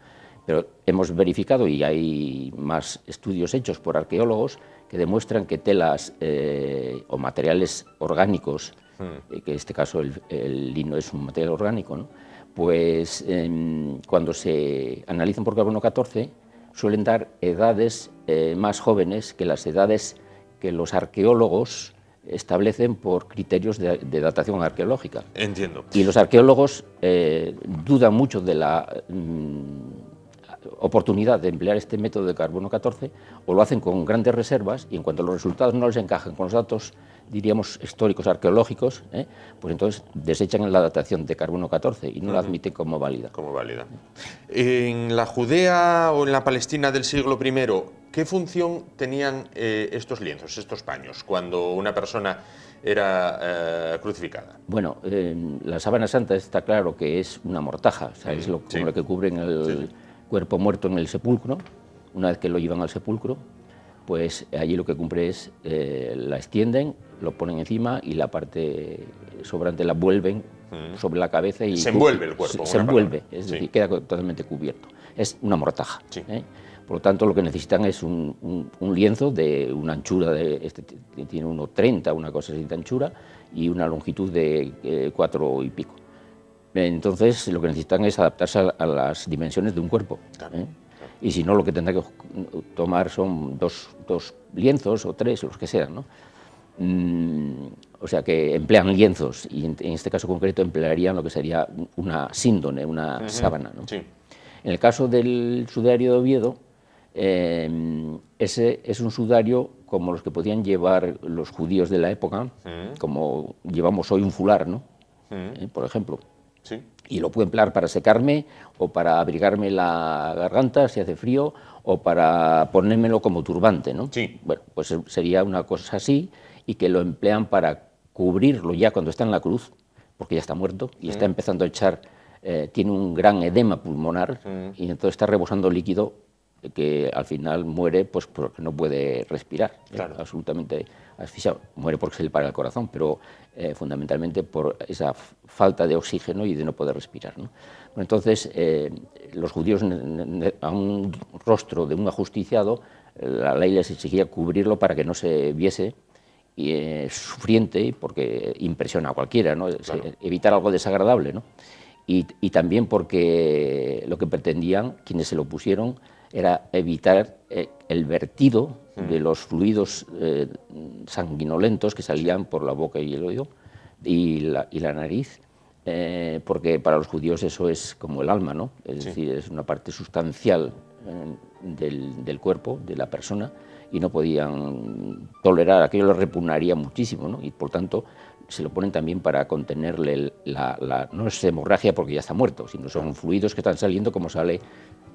pero hemos verificado, y hay más estudios hechos por arqueólogos, que demuestran que telas o materiales orgánicos, que en este caso el lino es un material orgánico, ¿no? Pues cuando se analizan por carbono 14, suelen dar edades más jóvenes que las edades que los arqueólogos establecen por criterios de datación arqueológica. Entiendo. Y los arqueólogos dudan mucho de la oportunidad de emplear este método de carbono 14, o lo hacen con grandes reservas, y en cuanto los resultados no les encajan con los datos, diríamos, históricos, arqueológicos, pues entonces desechan la datación de carbono 14 y no la admiten como válida. Como válida. En la Judea o en la Palestina del siglo I, ¿qué función tenían estos lienzos, estos paños, cuando una persona era crucificada? Bueno, la sábana santa está claro que es una mortaja, o sea, es como lo que cubren el cuerpo muerto en el sepulcro. Una vez que lo llevan al sepulcro, pues allí lo que cubre es, la extienden, lo ponen encima y la parte sobrante la vuelven sobre la cabeza y se envuelve el cuerpo. Se envuelve, es decir, queda totalmente cubierto. Es una mortaja. Por lo tanto, lo que necesitan es un lienzo de una anchura, tiene 1,30, una cosa así de anchura, y una longitud de 4 y pico. Entonces, lo que necesitan es adaptarse a las dimensiones de un cuerpo. Y si no, lo que tendrá que tomar son dos lienzos o 3, los que sean, ¿no? O sea, que emplean lienzos, y en este caso concreto emplearían lo que sería una síndone, una sábana, ¿no? En el caso del sudario de Oviedo, ese es un sudario como los que podían llevar los judíos de la época, como llevamos hoy un fular, ¿no? Por ejemplo. Y lo puedo emplear para secarme, o para abrigarme la garganta si hace frío, o para ponérmelo como turbante, ¿no? Bueno, pues sería una cosa así, y que lo emplean para cubrirlo ya cuando está en la cruz, porque ya está muerto y está empezando a echar, tiene un gran edema pulmonar, y entonces está rebosando líquido que al final muere pues porque no puede respirar, absolutamente asfixiado. Muere porque se le para el corazón, pero fundamentalmente por esa falta de oxígeno y de no poder respirar, ¿no? Bueno, entonces, los judíos, a un rostro de un ajusticiado, la ley les exigía cubrirlo para que no se viese sufriente, porque impresiona a cualquiera, ¿no? Evitar algo desagradable, ¿no? Y también porque lo que pretendían quienes se lo pusieron era evitar el vertido de los fluidos sanguinolentos que salían por la boca y el oído y la nariz, porque para los judíos eso es como el alma, ¿no? Es decir, es una parte sustancial del cuerpo, de la persona, y no podían tolerar, aquello les repugnaría muchísimo, ¿no? Y por tanto se lo ponen también para contenerle no es hemorragia porque ya está muerto, sino son fluidos que están saliendo como sale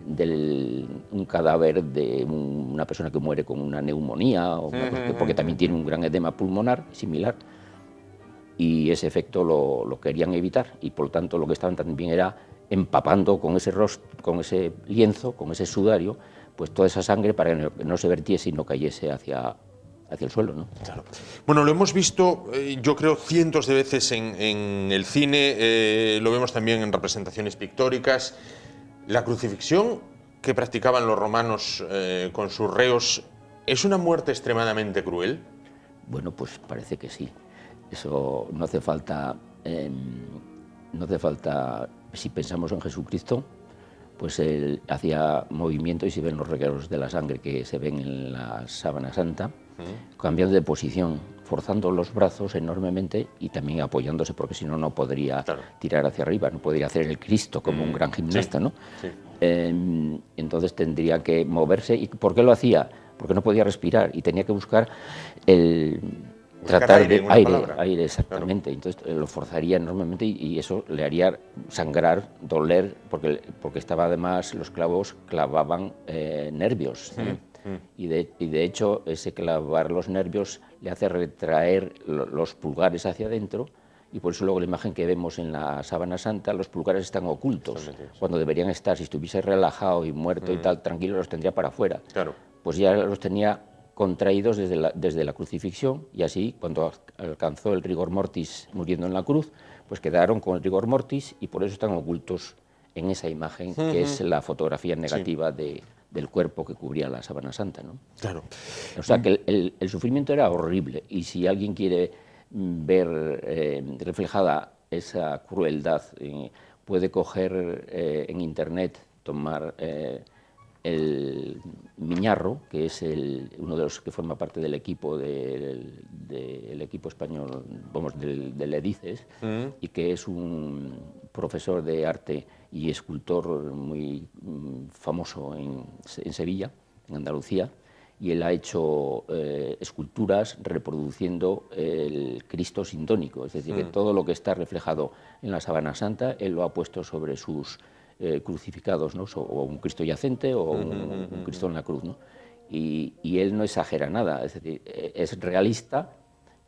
un cadáver de una persona que muere con una neumonía, porque también tiene un gran edema pulmonar similar, y ese efecto lo querían evitar, y por lo tanto lo que estaban también era empapando con ese lienzo, con ese sudario, pues toda esa sangre para que no se vertiese y no cayese hacia el suelo, ¿no? Claro. Bueno, lo hemos visto, yo creo, cientos de veces en el cine, lo vemos también en representaciones pictóricas. La crucifixión que practicaban los romanos con sus reos, ¿es una muerte extremadamente cruel? Bueno, pues parece que sí. Eso no hace falta si pensamos en Jesucristo, pues él hacía movimiento y se ven los regueros de la sangre que se ven en la sábana santa, cambiando de posición, forzando los brazos enormemente y también apoyándose, porque si no, no podría tirar hacia arriba, no podría hacer el Cristo como un gran gimnasta, ¿no? Sí. Entonces tendría que moverse. ¿Y por qué lo hacía? Porque no podía respirar y tenía que buscar el... tratar de aire, exactamente. Claro. Entonces lo forzaría enormemente y eso le haría sangrar, doler, porque estaba además, los clavos clavaban nervios. Y de hecho, ese clavar los nervios le hace retraer los pulgares hacia adentro, y por eso luego la imagen que vemos en la sábana santa, los pulgares están ocultos, cuando deberían estar. Si estuviese relajado y muerto y tal, tranquilo, los tendría para afuera. Claro. Pues ya los tenía contraídos desde la crucifixión, y así, cuando alcanzó el rigor mortis muriendo en la cruz, pues quedaron con el rigor mortis y por eso están ocultos en esa imagen, que es la fotografía negativa del cuerpo que cubría la sábana santa, ¿no? Claro. O sea que el sufrimiento era horrible, y si alguien quiere ver reflejada esa crueldad, puede coger en internet, tomar el Miñarro, que es uno de los que forma parte del equipo del equipo español, vamos, del EDICES, y que es un profesor de arte y escultor muy famoso en Sevilla, en Andalucía, y él ha hecho esculturas reproduciendo el Cristo sintónico, es decir, que todo lo que está reflejado en la sábana santa, él lo ha puesto sobre sus crucificados, ¿no? O un Cristo yacente o un Cristo en la cruz, ¿no? Y él no exagera nada, es decir, es realista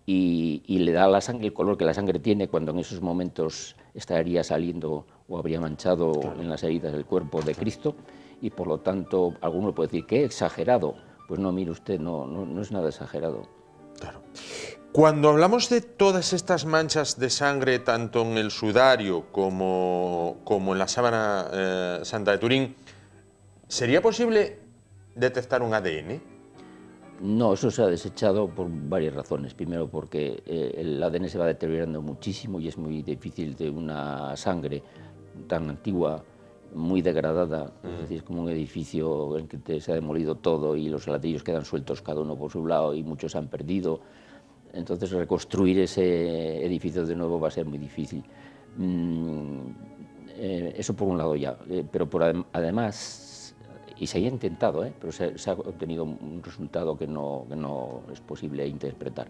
y le da a la sangre el color que la sangre tiene cuando en esos momentos estaría saliendo o habría manchado en las heridas del cuerpo de Cristo, y por lo tanto alguno puede decir que exagerado. Pues no, mire usted, no es nada exagerado. Claro. Cuando hablamos de todas estas manchas de sangre, tanto en el sudario como en la sábana santa de Turín, ¿sería posible detectar un ADN? No, eso se ha desechado por varias razones. Primero, porque el ADN se va deteriorando muchísimo y es muy difícil de una sangre tan antigua, muy degradada, es decir, es como un edificio en que se ha demolido todo y los ladrillos quedan sueltos cada uno por su lado y muchos se han perdido. Entonces reconstruir ese edificio de nuevo va a ser muy difícil. Eso por un lado ya, pero además, y se ha intentado, pero se ha obtenido un resultado que no es posible interpretar.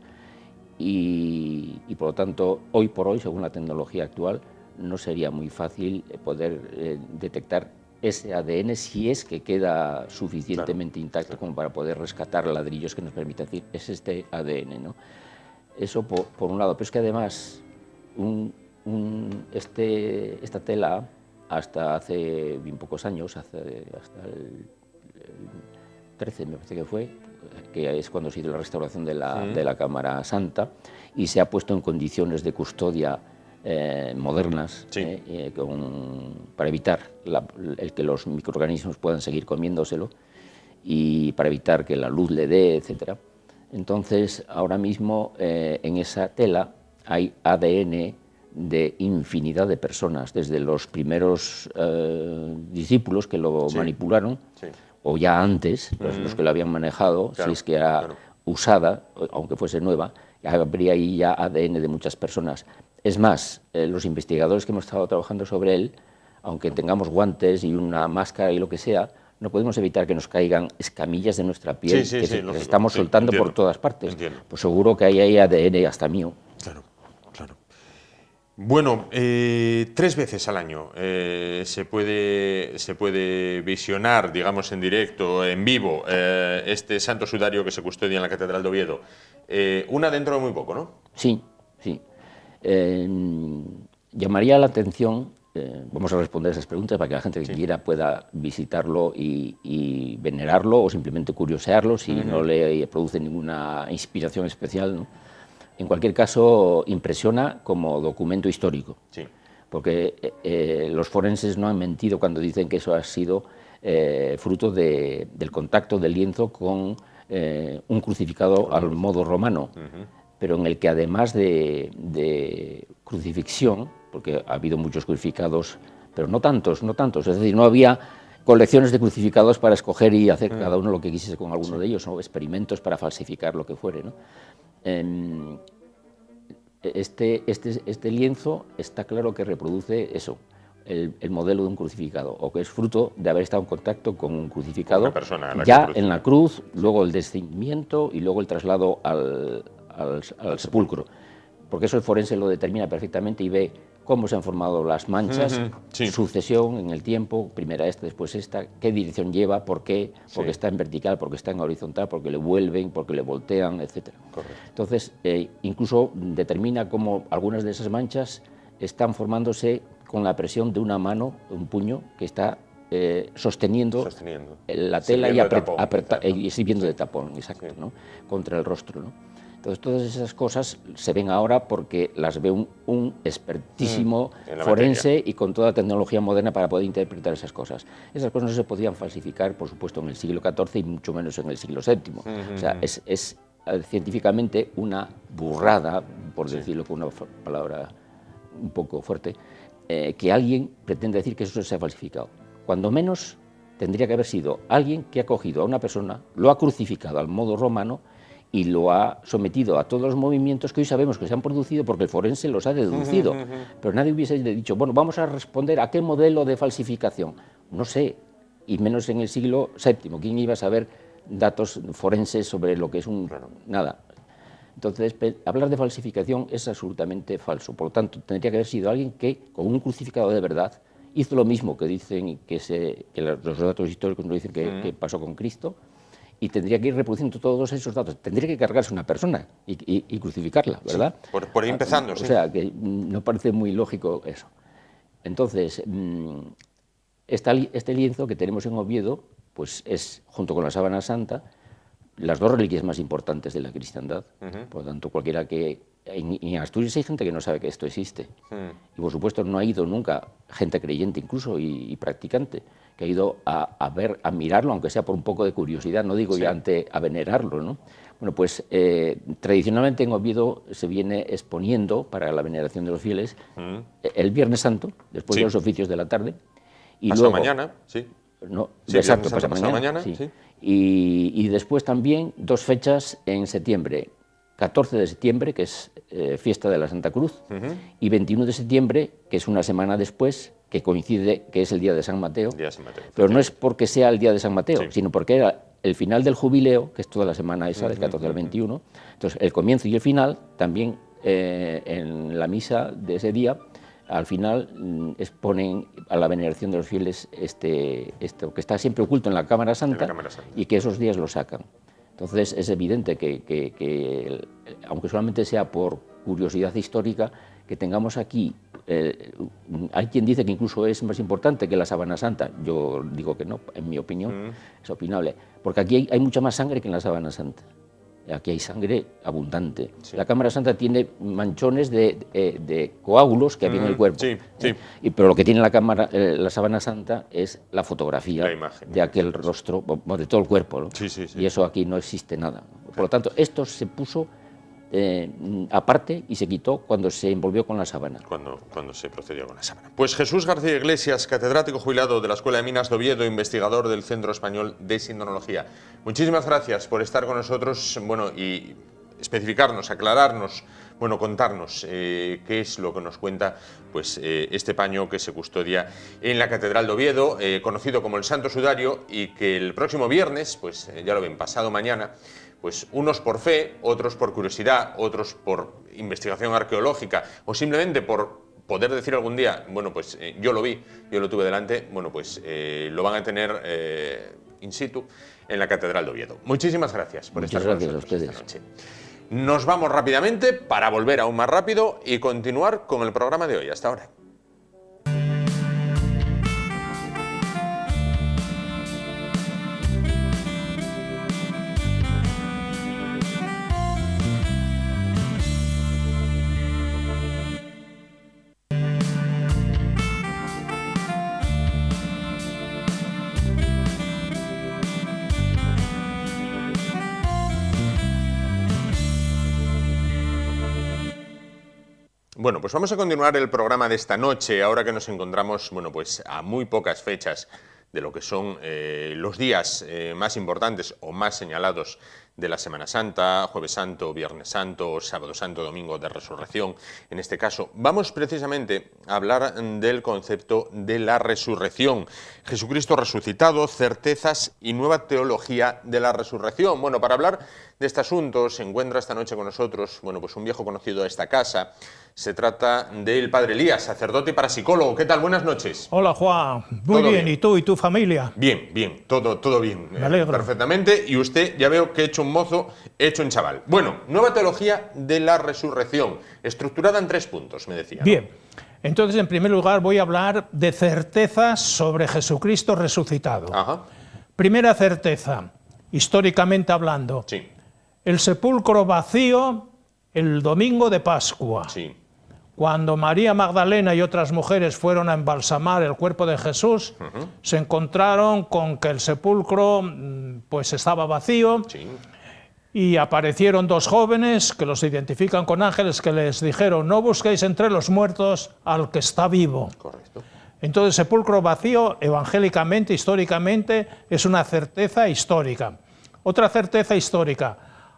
Y por lo tanto, hoy por hoy, según la tecnología actual, no sería muy fácil poder detectar ese ADN si es que queda suficientemente intacto como para poder rescatar ladrillos que nos permitan decir, es este ADN, ¿no? Eso por un lado, pero es que además esta tela, hasta hace bien pocos años, hasta el 13 me parece que fue, que es cuando se hizo la restauración de la Cámara Santa, y se ha puesto en condiciones de custodia modernas, para evitar el que los microorganismos puedan seguir comiéndoselo y para evitar que la luz le dé, etc. Entonces, ahora mismo en esa tela hay ADN de infinidad de personas, desde los primeros discípulos que lo manipularon, o ya antes, los que lo habían manejado, si es que era usada, aunque fuese nueva, habría ahí ya ADN de muchas personas. Es más, los investigadores que hemos estado trabajando sobre él, aunque tengamos guantes y una máscara y lo que sea, no podemos evitar que nos caigan escamillas de nuestra piel que estamos soltando por todas partes. Entiendo. Pues seguro que hay ADN hasta mío. Claro, claro. Bueno, 3 veces al año se puede visionar, digamos, en directo, en vivo, este Santo Sudario que se custodia en la Catedral de Oviedo. Una dentro de muy poco, ¿no? Sí, sí. Llamaría la atención, vamos a responder esas preguntas para que la gente que quiera pueda visitarlo y venerarlo o simplemente curiosearlo si no le produce ninguna inspiración especial, ¿no? En cualquier caso, impresiona como documento histórico, porque los forenses no han mentido cuando dicen que eso ha sido fruto del contacto del lienzo con un crucificado al modo romano, pero en el que además de crucifixión, porque ha habido muchos crucificados pero no tantos, es decir, no había colecciones de crucificados para escoger y hacer cada uno lo que quisiese con alguno de ellos, o experimentos para falsificar lo que fuere, ¿no? Este lienzo está claro que reproduce eso, el modelo de un crucificado, o que es fruto de haber estado en contacto con un crucificado ya en la cruz, luego el descendimiento y luego el traslado al sepulcro, porque eso el forense lo determina perfectamente y ve cómo se han formado las manchas, sucesión en el tiempo, primera esta, después esta, qué dirección lleva, por qué, porque está en vertical, porque está en horizontal, porque le vuelven, porque le voltean, etc. Entonces, incluso determina cómo algunas de esas manchas están formándose con la presión de una mano, un puño, que está sosteniendo la tela y sirviendo de tapón, exacto, ¿no? Contra el rostro, ¿no? Entonces, todas esas cosas se ven ahora porque las ve un expertísimo forense y con toda la tecnología moderna para poder interpretar esas cosas. Esas cosas no se podían falsificar, por supuesto, en el siglo XIV y mucho menos en el siglo VII. O sea, es científicamente una burrada, por decirlo con una palabra un poco fuerte, que alguien pretende decir que eso se ha falsificado. Cuando menos tendría que haber sido alguien que ha cogido a una persona, lo ha crucificado al modo romano y lo ha sometido a todos los movimientos que hoy sabemos que se han producido porque el forense los ha deducido. Pero nadie hubiese dicho, bueno, vamos a responder a qué modelo de falsificación. No sé, y menos en el siglo VII. ¿Quién iba a saber datos forenses sobre lo que es un... nada? Entonces, hablar de falsificación es absolutamente falso. Por lo tanto, tendría que haber sido alguien que, con un crucificado de verdad, hizo lo mismo que dicen que los datos históricos nos dicen que pasó con Cristo, y tendría que ir reproduciendo todos esos datos. Tendría que cargarse una persona y crucificarla, ¿verdad? Sí, por ahí empezando, O sea, que no parece muy lógico eso. Entonces, este lienzo que tenemos en Oviedo, pues es, junto con la sábana santa, las dos reliquias más importantes de la cristiandad. Por lo tanto, cualquiera que... En Asturias hay gente que no sabe que esto existe. Y por supuesto no ha ido nunca, gente creyente incluso y practicante, que ha ido a ver, a mirarlo, aunque sea por un poco de curiosidad, no digo ya a venerarlo, ¿no? Bueno, pues tradicionalmente en Oviedo se viene exponiendo para la veneración de los fieles el Viernes Santo, después de los oficios de la tarde. Y hasta luego, mañana, sí. No, exacto, pasa mañana, sí. Y después también dos fechas en septiembre. 14 de septiembre, que es fiesta de la Santa Cruz, y 21 de septiembre, que es una semana después, que coincide, que es el día de San Mateo, pero no es porque sea el día de San Mateo, sino porque era el final del jubileo, que es toda la semana esa, del 14 al 21, entonces el comienzo y el final, también en la misa de ese día, al final exponen a la veneración de los fieles esto que está siempre oculto en la Cámara Santa, y que esos días lo sacan. Entonces es evidente que aunque solamente sea por curiosidad histórica, que tengamos aquí, hay quien dice que incluso es más importante que la sábana santa, yo digo que no, en mi opinión, es opinable, porque aquí hay mucha más sangre que en la sábana santa. Aquí hay sangre abundante. La Cámara Santa tiene manchones de coágulos que había en el cuerpo. Pero lo que tiene la sábana santa es la fotografía de aquel rostro, de todo el cuerpo, ¿no? Y eso aquí no existe nada. Por lo tanto, esto se puso aparte y se quitó cuando se envolvió con la sábana. Cuando se procedió con la sábana. Pues Jesús García Iglesias, catedrático jubilado de la Escuela de Minas de Oviedo, investigador del Centro Español de Sindonología. Muchísimas gracias por estar con nosotros, bueno, y especificarnos, aclararnos, bueno, contarnos qué es lo que nos cuenta pues, este paño que se custodia en la Catedral de Oviedo, conocido como el Santo Sudario, y que el próximo viernes, pues ya lo ven, pasado mañana, pues unos por fe, otros por curiosidad, otros por investigación arqueológica o simplemente por poder decir algún día, bueno, pues yo lo vi, yo lo tuve delante, bueno, pues lo van a tener in situ en la Catedral de Oviedo. Muchísimas gracias por estar con nosotros esta noche. Nos vamos rápidamente para volver aún más rápido y continuar con el programa de hoy. Hasta ahora. Bueno, pues vamos a continuar el programa de esta noche, ahora que nos encontramos, bueno, pues a muy pocas fechas de lo que son los días más importantes o más señalados de la Semana Santa, Jueves Santo, Viernes Santo, Sábado Santo, Domingo de Resurrección. En este caso, vamos precisamente a hablar del concepto de la resurrección. Jesucristo resucitado, certezas y nueva teología de la resurrección. Bueno, para hablar de este asunto se encuentra esta noche con nosotros, bueno, pues un viejo conocido de esta casa. Se trata del Padre Elías, sacerdote y parapsicólogo. ¿Qué tal? Buenas noches. Hola, Juan. Muy bien. ¿Y tú y tu familia? Bien, bien. Todo bien. Me alegro. Perfectamente. Y usted, ya veo que he hecho un mozo, he hecho un chaval. Bueno, nueva teología de la resurrección, estructurada en 3 puntos, me decía, ¿no? Bien. Entonces, en primer lugar, voy a hablar de certezas sobre Jesucristo resucitado. Ajá. Primera certeza, históricamente hablando. Sí. El sepulcro vacío el domingo de Pascua. Sí. Cuando María Magdalena y otras mujeres fueron a embalsamar el cuerpo de Jesús, se encontraron con que el sepulcro pues estaba vacío. Sí. Y aparecieron 2 jóvenes que los identifican con ángeles que les dijeron: no busquéis entre los muertos al que está vivo. Correcto. Entonces, sepulcro vacío, evangélicamente, históricamente, es una certeza histórica. Otra certeza histórica: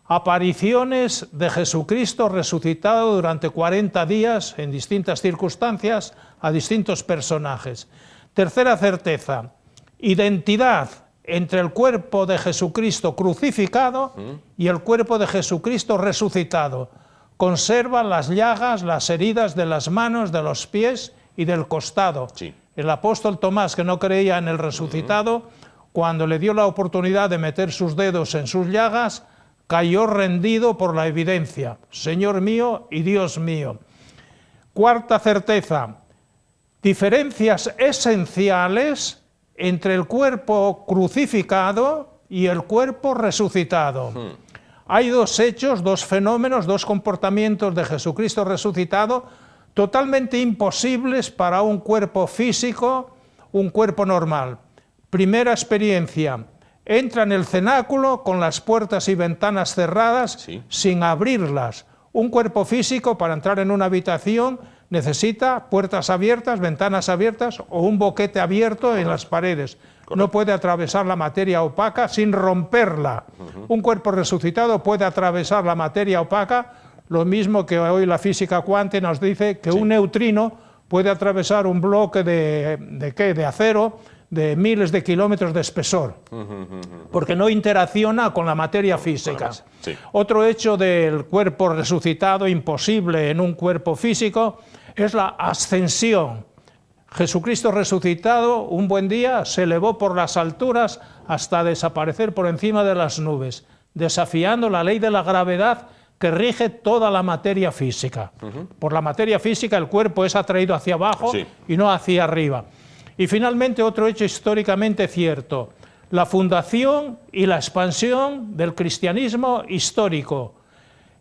apariciones de Jesucristo resucitado durante 40 días en distintas circunstancias a distintos personajes. Tercera certeza: identidad entre el cuerpo de Jesucristo crucificado y el cuerpo de Jesucristo resucitado. Conservan las llagas, las heridas de las manos, de los pies y del costado. Sí. El apóstol Tomás, que no creía en el resucitado, cuando le dio la oportunidad de meter sus dedos en sus llagas, cayó rendido por la evidencia. Señor mío y Dios mío. Cuarta certeza: diferencias esenciales entre el cuerpo crucificado y el cuerpo resucitado. Hay 2 hechos, 2 fenómenos, 2 comportamientos de Jesucristo resucitado totalmente imposibles para un cuerpo físico, un cuerpo normal. Primera experiencia: entra en el cenáculo con las puertas y ventanas cerradas, Sí. sin abrirlas. Un cuerpo físico, para entrar en una habitación, necesita puertas abiertas, ventanas abiertas o un boquete abierto en las paredes. No puede atravesar la materia opaca sin romperla. Un cuerpo resucitado puede atravesar la materia opaca, lo mismo que hoy la física cuántica nos dice que un neutrino puede atravesar un bloque de acero de miles de kilómetros de espesor, porque no interacciona con la materia física. Sí. Otro hecho del cuerpo resucitado, imposible en un cuerpo físico, es la ascensión. Jesucristo resucitado, un buen día, se elevó por las alturas hasta desaparecer por encima de las nubes, desafiando la ley de la gravedad que rige toda la materia física. Por la materia física el cuerpo es atraído hacia abajo y no hacia arriba. Y finalmente, otro hecho históricamente cierto: la fundación y la expansión del cristianismo histórico.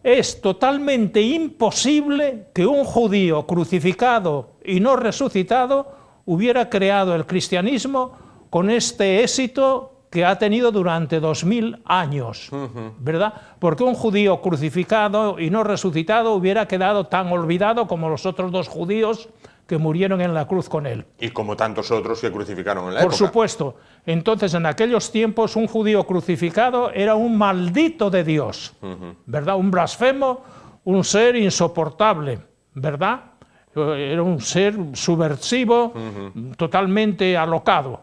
Es totalmente imposible que un judío crucificado y no resucitado hubiera creado el cristianismo con este éxito que ha tenido durante 2000 años, ¿verdad? Porque un judío crucificado y no resucitado hubiera quedado tan olvidado como los otros 2 judíos que murieron en la cruz con él. Y como tantos otros que crucificaron en la época. Por supuesto. Entonces, en aquellos tiempos, un judío crucificado era un maldito de Dios, ¿verdad? Un blasfemo, un ser insoportable, ¿verdad? Era un ser subversivo, totalmente alocado.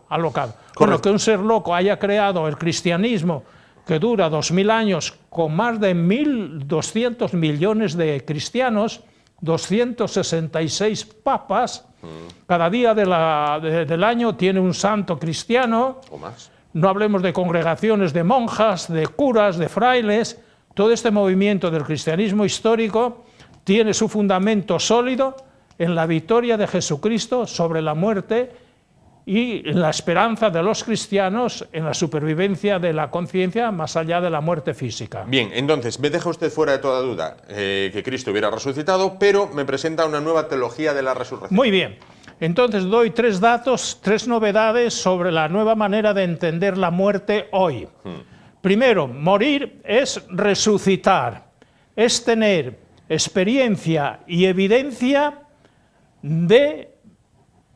Bueno, que un ser loco haya creado el cristianismo, que dura 2000 años, con más de 1.200 millones de cristianos, 266 papas, cada día del año tiene un santo cristiano, O más. no hablemos de congregaciones de monjas, de curas, de frailes. Todo este movimiento del cristianismo histórico tiene su fundamento sólido en la victoria de Jesucristo sobre la muerte y en la esperanza de los cristianos en la supervivencia de la conciencia más allá de la muerte física. Bien, entonces, me deja usted fuera de toda duda que Cristo hubiera resucitado, pero me presenta una nueva teología de la resurrección. Muy bien. Entonces doy 3 datos, 3 novedades sobre la nueva manera de entender la muerte hoy. Primero, morir es resucitar, es tener experiencia y evidencia de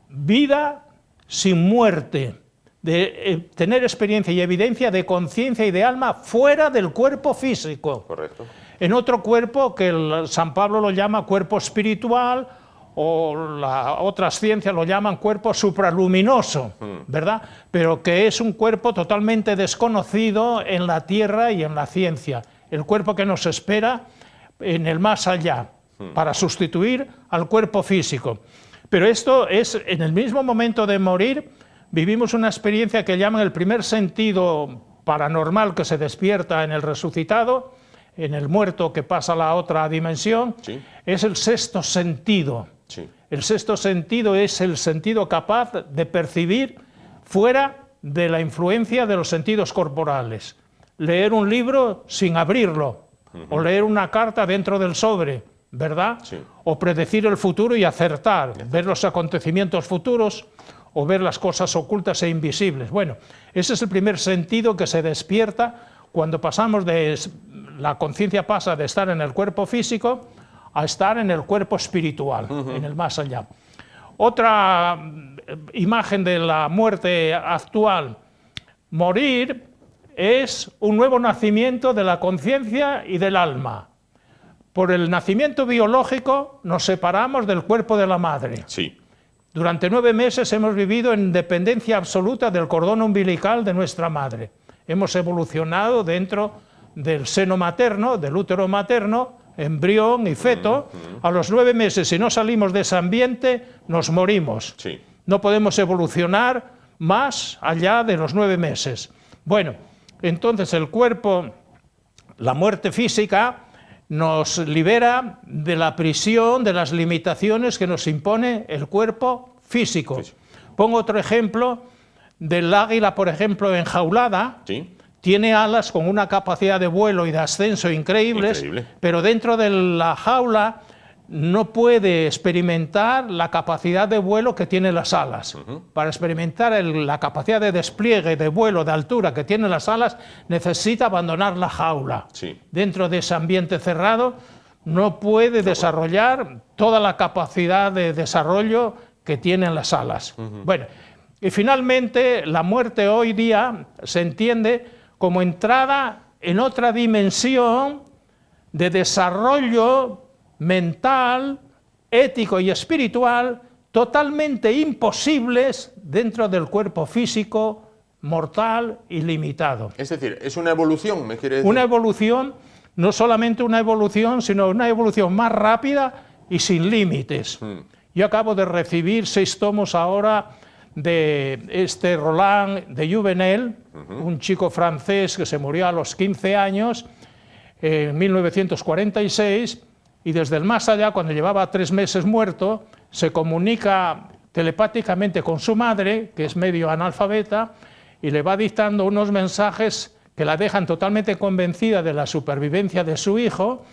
vida sin muerte, de tener experiencia y evidencia de conciencia y de alma fuera del cuerpo físico. Correcto. En otro cuerpo que San Pablo lo llama cuerpo espiritual, o otras ciencias lo llaman cuerpo supraluminoso, ¿verdad? Pero que es un cuerpo totalmente desconocido en la tierra y en la ciencia. El cuerpo que nos espera en el más allá, para sustituir al cuerpo físico. Pero esto es, en el mismo momento de morir, vivimos una experiencia que llaman el primer sentido paranormal que se despierta en el resucitado, en el muerto que pasa a la otra dimensión, sí. Es el sexto sentido. Sí. El sexto sentido es el sentido capaz de percibir fuera de la influencia de los sentidos corporales. Leer un libro sin abrirlo, o leer una carta dentro del sobre, ¿verdad? Sí. O predecir el futuro y acertar, ver los acontecimientos futuros o ver las cosas ocultas e invisibles. Bueno, ese es el primer sentido que se despierta cuando pasamos de... La conciencia pasa de estar en el cuerpo físico a estar en el cuerpo espiritual, en el más allá. Otra imagen de la muerte actual, morir es un nuevo nacimiento de la conciencia y del alma. Por el nacimiento biológico nos separamos del cuerpo de la madre. Sí. Durante 9 meses hemos vivido en dependencia absoluta del cordón umbilical de nuestra madre. Hemos evolucionado dentro del seno materno, del útero materno, embrión y feto. A los 9 meses, si no salimos de ese ambiente, nos morimos. Sí. No podemos evolucionar más allá de los 9 meses. Bueno, entonces el cuerpo, la muerte física, nos libera de la prisión, de las limitaciones que nos impone el cuerpo físico. Sí. Pongo otro ejemplo del águila, por ejemplo, enjaulada. Sí. Tiene alas con una capacidad de vuelo y de ascenso increíbles, pero dentro de la jaula no puede experimentar la capacidad de vuelo que tienen las alas. Para experimentar la capacidad de despliegue, de vuelo, de altura que tienen las alas, necesita abandonar la jaula. Sí. Dentro de ese ambiente cerrado no puede desarrollar toda la capacidad de desarrollo que tienen las alas. Bueno, y finalmente la muerte hoy día se entiende como entrada en otra dimensión de desarrollo mental, ético y espiritual totalmente imposibles dentro del cuerpo físico, mortal y limitado. Es decir, ¿es una evolución, me quiere decir? Una evolución, no solamente una evolución, sino una evolución más rápida y sin límites. Yo acabo de recibir 6 tomos ahora de Roland de Jouvenel, un chico francés que se murió a los 15 años, en 1946, y desde el más allá, cuando llevaba 3 meses muerto, se comunica telepáticamente con su madre, que es medio analfabeta, y le va dictando unos mensajes que la dejan totalmente convencida de la supervivencia de su hijo,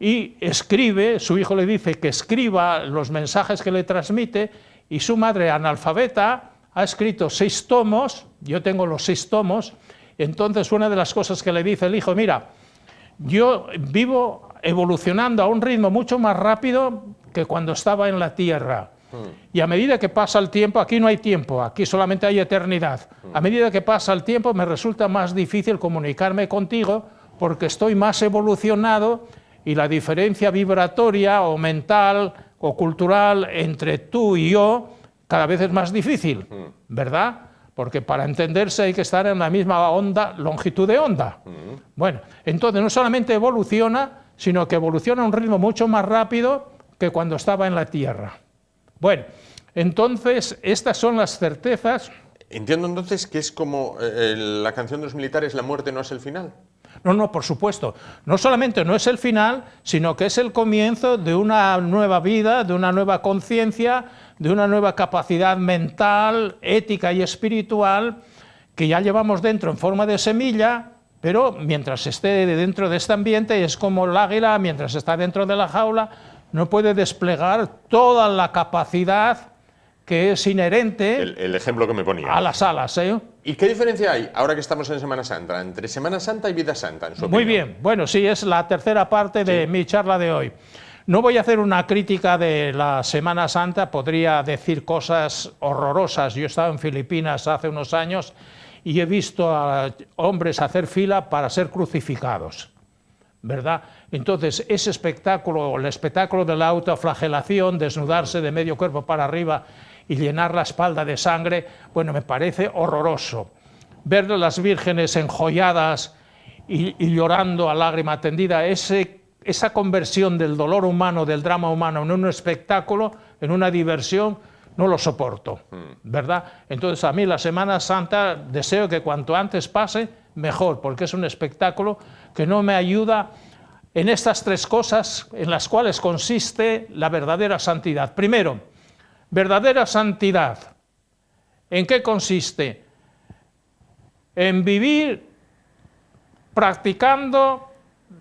y escribe, su hijo le dice que escriba los mensajes que le transmite, y su madre analfabeta ha escrito 6 tomos, yo tengo los 6 tomos, entonces una de las cosas que le dice el hijo, mira, yo vivo evolucionando a un ritmo mucho más rápido que cuando estaba en la Tierra. Y a medida que pasa el tiempo, aquí no hay tiempo, aquí solamente hay eternidad. A medida que pasa el tiempo me resulta más difícil comunicarme contigo porque estoy más evolucionado y la diferencia vibratoria o mental o cultural entre tú y yo cada vez es más difícil, ¿verdad? Porque para entenderse hay que estar en la misma onda, longitud de onda. Bueno, entonces no solamente evoluciona, sino que evoluciona a un ritmo mucho más rápido que cuando estaba en la Tierra. Bueno, entonces estas son las certezas. Entiendo entonces que es como la canción de los militares, la muerte no es el final. No, no, por supuesto. No solamente no es el final, sino que es el comienzo de una nueva vida, de una nueva conciencia, de una nueva capacidad mental, ética y espiritual que ya llevamos dentro en forma de semilla, pero mientras esté dentro de este ambiente es como el águila, mientras está dentro de la jaula, no puede desplegar toda la capacidad que es inherente el ejemplo que me ponía a las alas, ¿Y qué diferencia hay, ahora que estamos en Semana Santa, entre Semana Santa y Vida Santa, en su opinión? Muy bien, bueno, sí, es la tercera parte de mi charla de hoy. No voy a hacer una crítica de la Semana Santa, podría decir cosas horrorosas. Yo he estado en Filipinas hace unos años y he visto a hombres hacer fila para ser crucificados, ¿verdad? Entonces, ese espectáculo, el espectáculo de la autoflagelación, desnudarse de medio cuerpo para arriba y llenar la espalda de sangre, bueno, me parece horroroso. Ver a las vírgenes enjolladas y llorando a lágrima tendida, esa conversión del dolor humano, del drama humano en un espectáculo, en una diversión, no lo soporto, ¿verdad? Entonces, a mí la Semana Santa deseo que cuanto antes pase, mejor, porque es un espectáculo que no me ayuda en estas tres cosas en las cuales consiste la verdadera santidad. Primero, verdadera santidad. ¿En qué consiste? En vivir practicando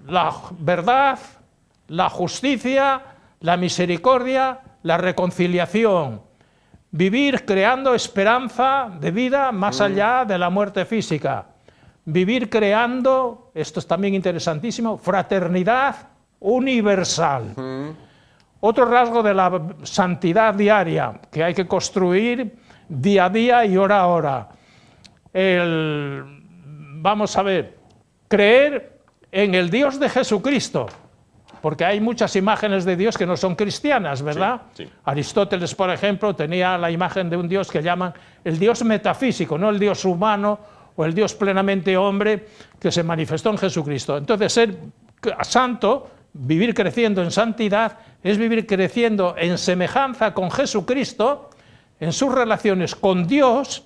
la verdad, la justicia, la misericordia, la reconciliación. Vivir creando esperanza de vida más allá de la muerte física. Vivir creando, esto es también interesantísimo, fraternidad universal. Otro rasgo de la santidad diaria que hay que construir día a día y hora a hora. Vamos a ver, creer en el Dios de Jesucristo, porque hay muchas imágenes de Dios que no son cristianas, ¿verdad? Sí, sí. Aristóteles, por ejemplo, tenía la imagen de un Dios que llaman el Dios metafísico, no el Dios humano o el Dios plenamente hombre que se manifestó en Jesucristo. Entonces, ser santo, vivir creciendo en santidad, es vivir creciendo en semejanza con Jesucristo, en sus relaciones con Dios,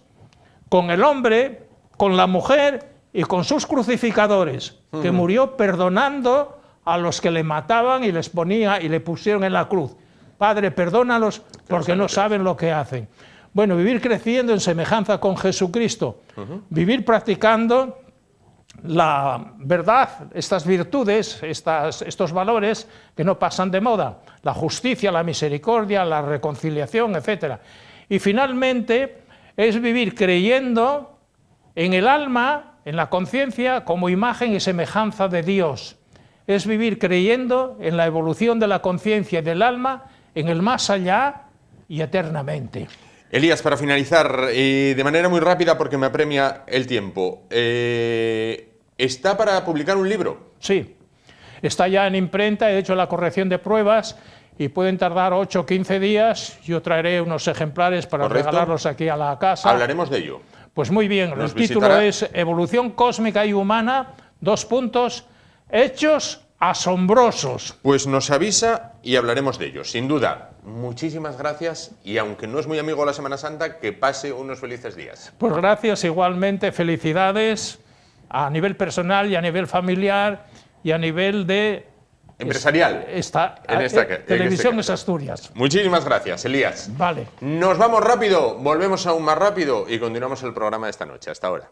con el hombre, con la mujer y con sus crucificadores, que murió perdonando a los que le mataban y les ponía y le pusieron en la cruz. Padre, perdónalos porque no saben lo que hacen. Bueno, vivir creciendo en semejanza con Jesucristo, vivir practicando la verdad, estas virtudes, estos valores que no pasan de moda, la justicia, la misericordia, la reconciliación, etc. Y finalmente es vivir creyendo en el alma, en la conciencia, como imagen y semejanza de Dios. Es vivir creyendo en la evolución de la conciencia y del alma, en el más allá y eternamente. Elías, para finalizar, de manera muy rápida porque me apremia el tiempo, ¿está para publicar un libro? Sí, está ya en imprenta, he hecho la corrección de pruebas y pueden tardar 8 o 15 días. Yo traeré unos ejemplares para regalarlos aquí a la casa. Hablaremos de ello. Pues muy bien, el título es Evolución Cósmica y Humana, : Hechos asombrosos. Pues nos avisa y hablaremos de ello, sin duda. Muchísimas gracias y aunque no es muy amigo de la Semana Santa, que pase unos felices días. Pues gracias, igualmente, felicidades a nivel personal y a nivel familiar y a nivel de... Empresarial. Televisión es Asturias. Muchísimas gracias, Elías. Vale. Nos vamos rápido, volvemos aún más rápido y continuamos el programa de esta noche. Hasta ahora.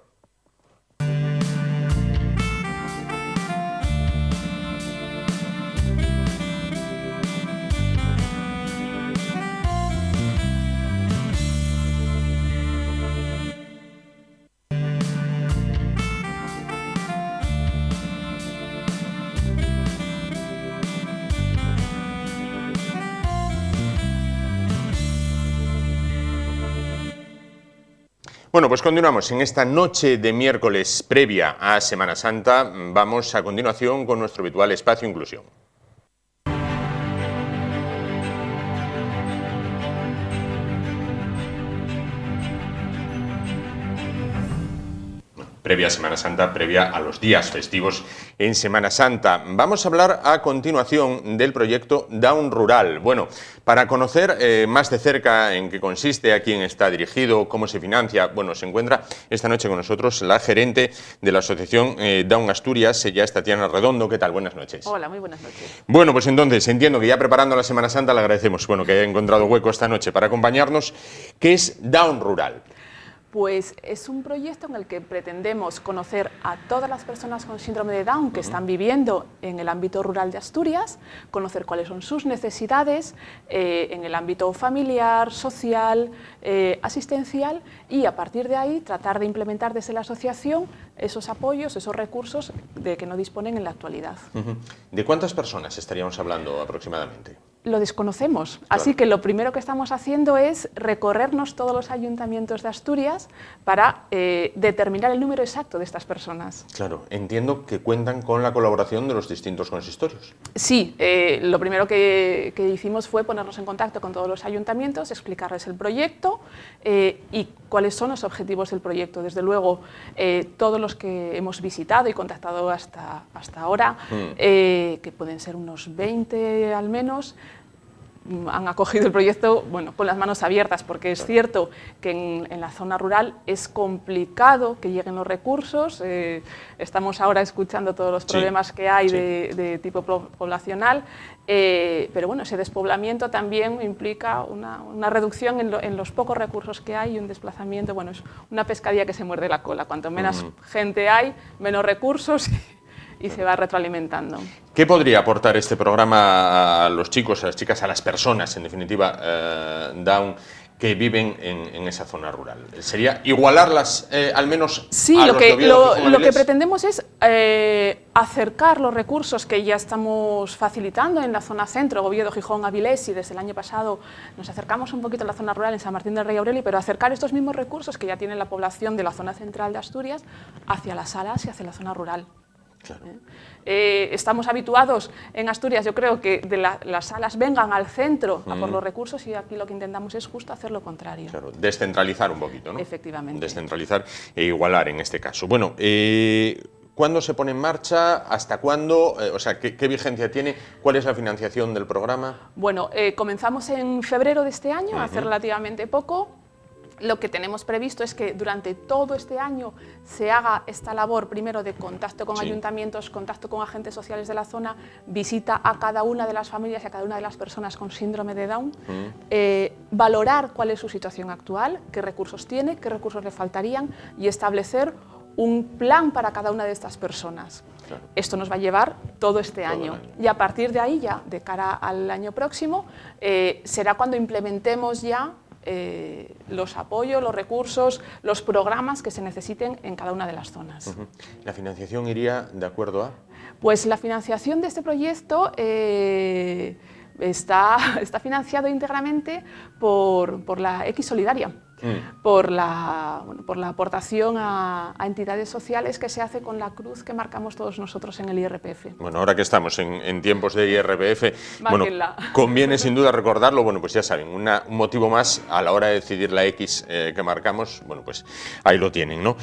Bueno, pues continuamos en esta noche de miércoles previa a Semana Santa. Vamos a continuación con nuestro habitual espacio Inclusión. Previa a Semana Santa, previa a los días festivos en Semana Santa. Vamos a hablar a continuación del proyecto Down Rural. Bueno, para conocer más de cerca en qué consiste, a quién está dirigido, cómo se financia, bueno, se encuentra esta noche con nosotros la gerente de la asociación Down Asturias, ella es Tatiana Redondo. ¿Qué tal? Buenas noches. Hola, muy buenas noches. Bueno, pues entonces entiendo que ya preparando la Semana Santa le agradecemos, bueno, que haya encontrado hueco esta noche para acompañarnos. ¿Qué es Down Rural? Pues es un proyecto en el que pretendemos conocer a todas las personas con síndrome de Down que están viviendo en el ámbito rural de Asturias, conocer cuáles son sus necesidades en el ámbito familiar, social, asistencial, y a partir de ahí tratar de implementar desde la asociación esos apoyos, esos recursos de que no disponen en la actualidad. ¿De cuántas personas estaríamos hablando aproximadamente? Lo desconocemos, Claro. así que lo primero que estamos haciendo es recorrernos todos los ayuntamientos de Asturias para determinar el número exacto de estas personas. Claro, entiendo que cuentan con la colaboración de los distintos consistorios. Sí, lo primero que hicimos fue ponernos en contacto con todos los ayuntamientos, explicarles el proyecto y cuáles son los objetivos del proyecto. Desde luego, todos los que hemos visitado y contactado hasta ahora, que pueden ser unos 20 al menos, han acogido el proyecto, bueno, con las manos abiertas, porque es cierto que en la zona rural es complicado que lleguen los recursos. Estamos ahora escuchando todos los problemas que hay de tipo poblacional, pero bueno, ese despoblamiento también implica una reducción en los pocos recursos que hay y un desplazamiento. Bueno, es una pescadilla que se muerde la cola. Cuanto menos gente hay, menos recursos y se va retroalimentando. ¿Qué podría aportar este programa a los chicos, a las chicas, a las personas, en definitiva, Down, que viven en esa zona rural? ¿Sería igualarlas al menos sí, a lo los de Oviedo, Gijón, que Avilés? pretendemos es acercar los recursos que ya estamos facilitando en la zona centro, Oviedo, Gijón, Avilés, y desde el año pasado nos acercamos un poquito a la zona rural en San Martín del Rey Aureli, pero acercar estos mismos recursos que ya tiene la población de la zona central de Asturias hacia las salas y hacia la zona rural. Claro. Estamos habituados en Asturias, yo creo, que las salas vengan al centro a por los recursos, y aquí lo que intentamos es justo hacer lo contrario. Claro, descentralizar un poquito, ¿no? Efectivamente. Descentralizar e igualar en este caso. Bueno, ¿cuándo se pone en marcha? ¿Hasta cuándo? O sea, ¿qué vigencia tiene? ¿Cuál es la financiación del programa? Bueno, comenzamos en febrero de este año, hace relativamente poco. Lo que tenemos previsto es que durante todo este año se haga esta labor, primero de contacto con ayuntamientos, contacto con agentes sociales de la zona, visita a cada una de las familias y a cada una de las personas con síndrome de Down, valorar cuál es su situación actual, qué recursos tiene, qué recursos le faltarían, y establecer un plan para cada una de estas personas. Claro. Esto nos va a llevar todo este año. Y a partir de ahí, ya de cara al año próximo, será cuando implementemos ya los apoyos, los recursos, los programas que se necesiten en cada una de las zonas. ¿La financiación iría de acuerdo a? Pues la financiación de este proyecto está financiado íntegramente por la X Solidaria. Por la aportación a entidades sociales que se hace con la cruz que marcamos todos nosotros en el IRPF. Bueno, ahora que estamos en tiempos de IRPF, bueno, Márquenla. conviene sin duda recordarlo. Bueno, pues ya saben, un motivo más a la hora de decidir la X que marcamos. Bueno, pues ahí lo tienen, ¿no?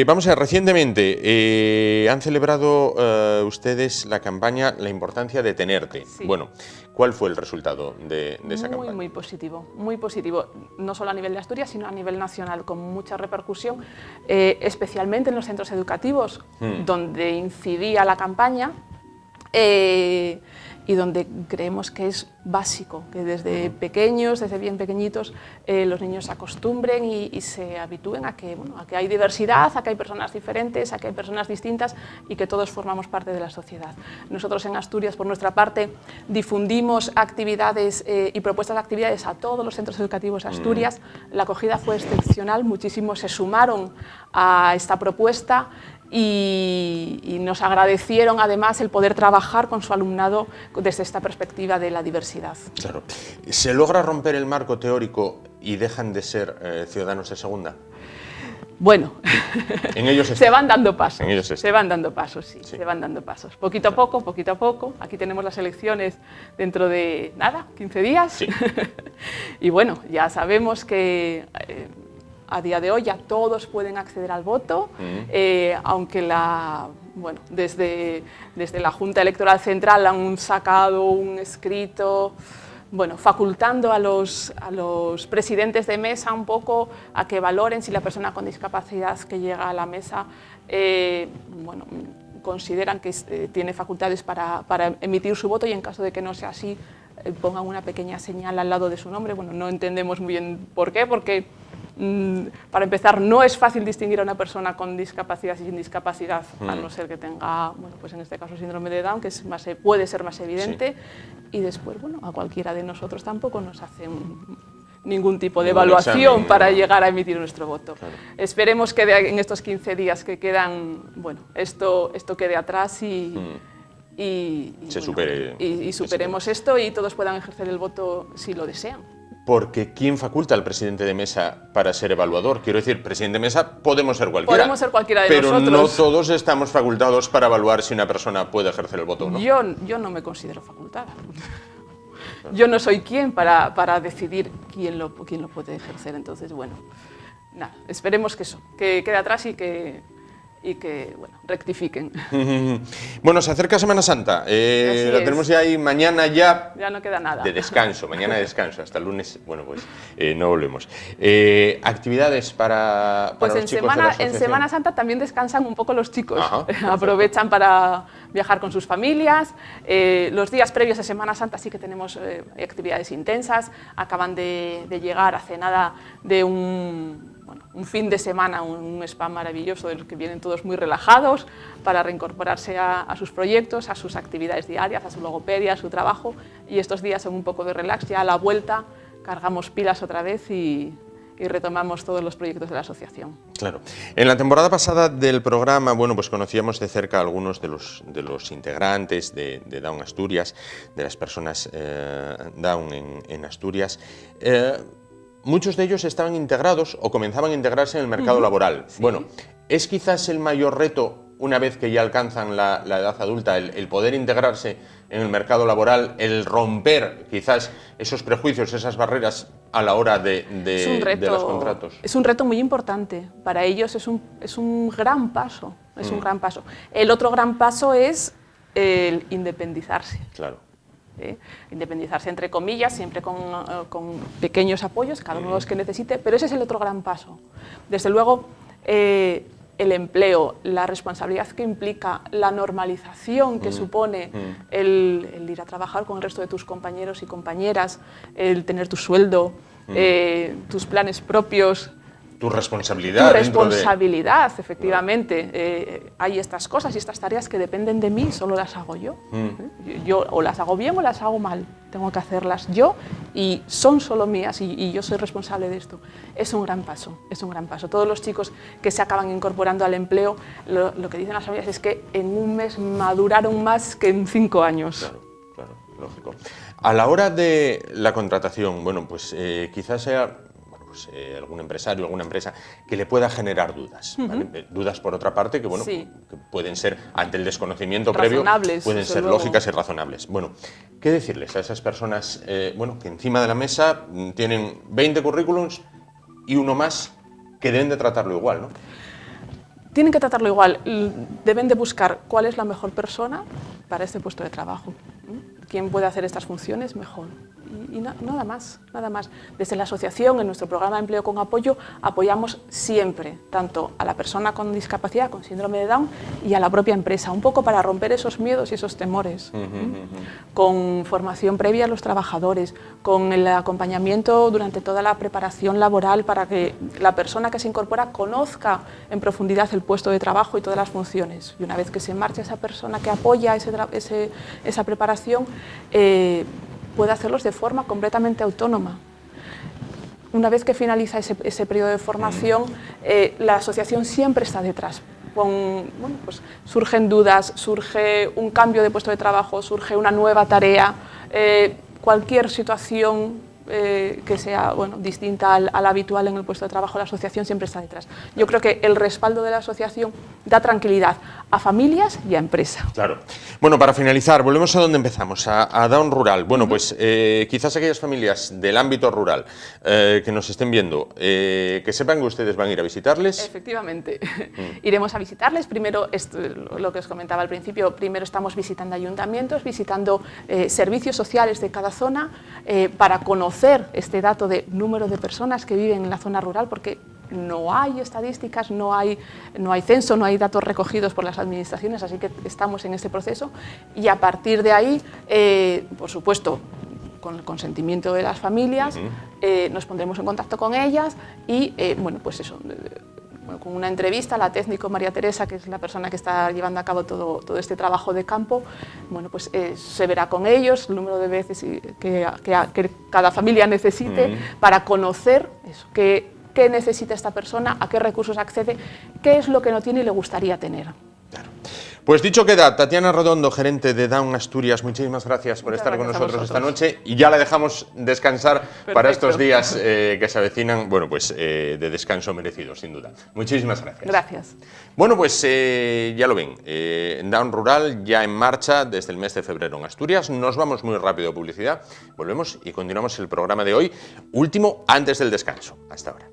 Vamos a ver, recientemente han celebrado ustedes la campaña La importancia de tenerte. Sí. Bueno, ¿cuál fue el resultado de esa campaña? Muy positivo, muy positivo, no solo a nivel de Asturias, sino a nivel nacional, con mucha repercusión, especialmente en los centros educativos, donde incidía la campaña, y donde creemos que es básico, que desde pequeños, desde bien pequeñitos, los niños se acostumbren y se habitúen a que hay diversidad, a que hay personas diferentes, a que hay personas distintas y que todos formamos parte de la sociedad. Nosotros en Asturias, por nuestra parte, difundimos actividades y propuestas de actividades a todos los centros educativos de Asturias. La acogida fue excepcional, muchísimos se sumaron a esta propuesta y nos agradecieron además el poder trabajar con su alumnado desde esta perspectiva de la diversidad. Claro. ¿Se logra romper el marco teórico y dejan de ser ciudadanos de segunda? Bueno, En ellos se van dando pasos, En ellos está. se van dando pasos, sí, se van dando pasos. Poquito a poco, poquito a poco. Aquí tenemos las elecciones dentro de, nada, 15 días. Sí. Y bueno, ya sabemos que a día de hoy ya todos pueden acceder al voto, aunque desde la Junta Electoral Central han sacado un escrito, facultando a los presidentes de mesa un poco a que valoren si la persona con discapacidad que llega a la mesa consideran que tiene facultades para emitir su voto, y en caso de que no sea así, pongan una pequeña señal al lado de su nombre. Bueno, no entendemos muy bien por qué, porque Para empezar, no es fácil distinguir a una persona con discapacidad y sin discapacidad, a no ser que tenga, bueno, pues en este caso síndrome de Down, que es puede ser más evidente, y después, bueno, a cualquiera de nosotros tampoco nos hace ningún tipo de evaluación examen, para no. llegar a emitir nuestro voto. Claro. Esperemos que en estos 15 días que quedan, bueno, esto quede atrás y Se bueno, supere. y superemos esto y todos puedan ejercer el voto si lo desean. Porque ¿quién faculta al presidente de mesa para ser evaluador? Quiero decir, presidente de mesa podemos ser cualquiera. Podemos ser cualquiera de pero nosotros. no todos estamos facultados para evaluar si una persona puede ejercer el voto o no. Yo no me considero facultada. Yo no soy quien para decidir quién lo puede ejercer. Entonces, bueno, nada, esperemos que eso, que quede atrás y que bueno, rectifiquen. Bueno, se acerca Semana Santa. La tenemos ya ahí mañana ya. Ya no queda nada. De descanso, mañana de descanso, hasta el lunes, bueno, pues no volvemos. Actividades para Pues los chicos de la asociación. en Semana Santa también descansan un poco los chicos. Ajá, aprovechan para viajar con sus familias. Los días previos a Semana Santa sí que tenemos actividades intensas. Acaban de llegar hace nada de un fin de semana, un spa maravilloso de los que vienen todos muy relajados para reincorporarse a sus proyectos, a sus actividades diarias, a su logopedia, a su trabajo, y estos días son un poco de relax. Ya a la vuelta cargamos pilas otra vez y retomamos todos los proyectos de la asociación. Claro. En la temporada pasada del programa, bueno, pues conocíamos de cerca a algunos de los integrantes de Down Asturias, de las personas Down en Asturias. Muchos de ellos estaban integrados o comenzaban a integrarse en el mercado laboral. Sí. Bueno, ¿es quizás el mayor reto, una vez que ya alcanzan la edad adulta, el poder integrarse en el mercado laboral, el romper quizás esos prejuicios, esas barreras a la hora de los contratos? Es un reto muy importante. Para ellos es un gran paso. Es un gran paso. El otro gran paso es el independizarse. Claro. Independizarse entre comillas, siempre con pequeños apoyos, cada uno de los que necesite, pero ese es el otro gran paso. Desde luego, el empleo, la responsabilidad que implica, la normalización que supone el ir a trabajar con el resto de tus compañeros y compañeras, el tener tu sueldo, tus planes propios. Tu responsabilidad. Tu responsabilidad, efectivamente. Hay estas cosas y estas tareas que dependen de mí, solo las hago yo. Yo o las hago bien o las hago mal. Tengo que hacerlas yo y son solo mías y yo soy responsable de esto. Es un gran paso, es un gran paso. Todos los chicos que se acaban incorporando al empleo, lo que dicen las familias es que en un mes maduraron más que en 5 años. Claro, claro, lógico. A la hora de la contratación, bueno, pues quizás sea algún empresario, alguna empresa que le pueda generar dudas. ¿Vale? Dudas, por otra parte, que, bueno, Sí. que pueden ser, ante el desconocimiento Razonables, previo, pueden desde ser luego. lógicas y razonables. Bueno, ¿qué decirles a esas personas bueno, que encima de la mesa tienen 20 currículums y uno más que deben de tratarlo igual, ¿no? Tienen que tratarlo igual. Deben de buscar cuál es la mejor persona para este puesto de trabajo. ¿Quién puede hacer estas funciones mejor? Y nada más, nada más. Desde la asociación, en nuestro programa de empleo con apoyo, apoyamos siempre, tanto a la persona con discapacidad, con síndrome de Down, y a la propia empresa, un poco para romper esos miedos y esos temores. Con formación previa a los trabajadores, con el acompañamiento durante toda la preparación laboral para que la persona que se incorpora conozca en profundidad el puesto de trabajo y todas las funciones. Y una vez que se marcha esa persona que apoya esa preparación, puede hacerlos de forma completamente autónoma. Una vez que finaliza ese periodo de formación, la asociación siempre está detrás. Bueno, pues surgen dudas, surge un cambio de puesto de trabajo, surge una nueva tarea, cualquier situación que sea distinta al habitual en el puesto de trabajo, la asociación siempre está detrás. Yo creo que el respaldo de la asociación da tranquilidad a familias y a empresa. Claro. Bueno, para finalizar, volvemos a donde empezamos, a Down Rural. Bueno, pues quizás aquellas familias del ámbito rural que nos estén viendo, que sepan que ustedes van a ir a visitarles. Efectivamente. Iremos a visitarles. Primero, lo que os comentaba al principio, primero estamos visitando ayuntamientos, visitando servicios sociales de cada zona para conocer este dato de número de personas que viven en la zona rural, porque no hay estadísticas, no hay censo, no hay datos recogidos por las administraciones, así que estamos en este proceso y a partir de ahí, por supuesto, con el consentimiento de las familias, nos pondremos en contacto con ellas y, bueno, pues eso, con una entrevista, la técnico María Teresa, que es la persona que está llevando a cabo todo este trabajo de campo, bueno, pues se verá con ellos el número de veces que cada familia necesite para conocer eso, qué necesita esta persona, a qué recursos accede, qué es lo que no tiene y le gustaría tener. Claro. Pues dicho queda, Tatiana Redondo, gerente de Down Asturias, muchísimas gracias por estar con nosotros esta noche y ya la dejamos descansar para estos días que se avecinan, bueno, pues de descanso merecido, sin duda. Muchísimas gracias. Gracias. Bueno, pues ya lo ven, Down Rural ya en marcha desde el mes de febrero en Asturias. Nos vamos muy rápido a publicidad, volvemos y continuamos el programa de hoy, último antes del descanso. Hasta ahora.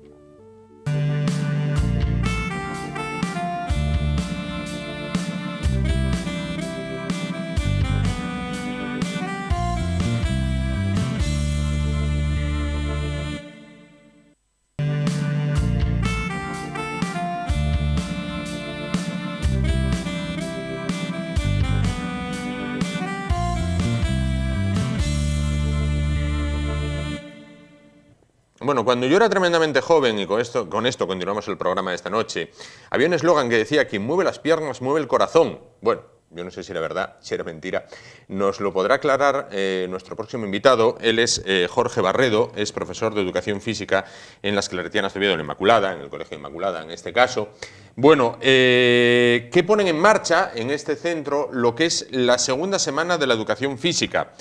Bueno, cuando yo era tremendamente joven, y con esto continuamos el programa de esta noche, había un eslogan que decía: quien mueve las piernas mueve el corazón. Bueno, yo no sé si era verdad, si era mentira. Nos lo podrá aclarar nuestro próximo invitado. Él es Jorge Barredo, es profesor de Educación Física en las Claretianas de Oviedo, en Inmaculada, en el Colegio Inmaculada en este caso. Bueno, ¿qué ponen en marcha en este centro lo que es la segunda semana de la Educación Física?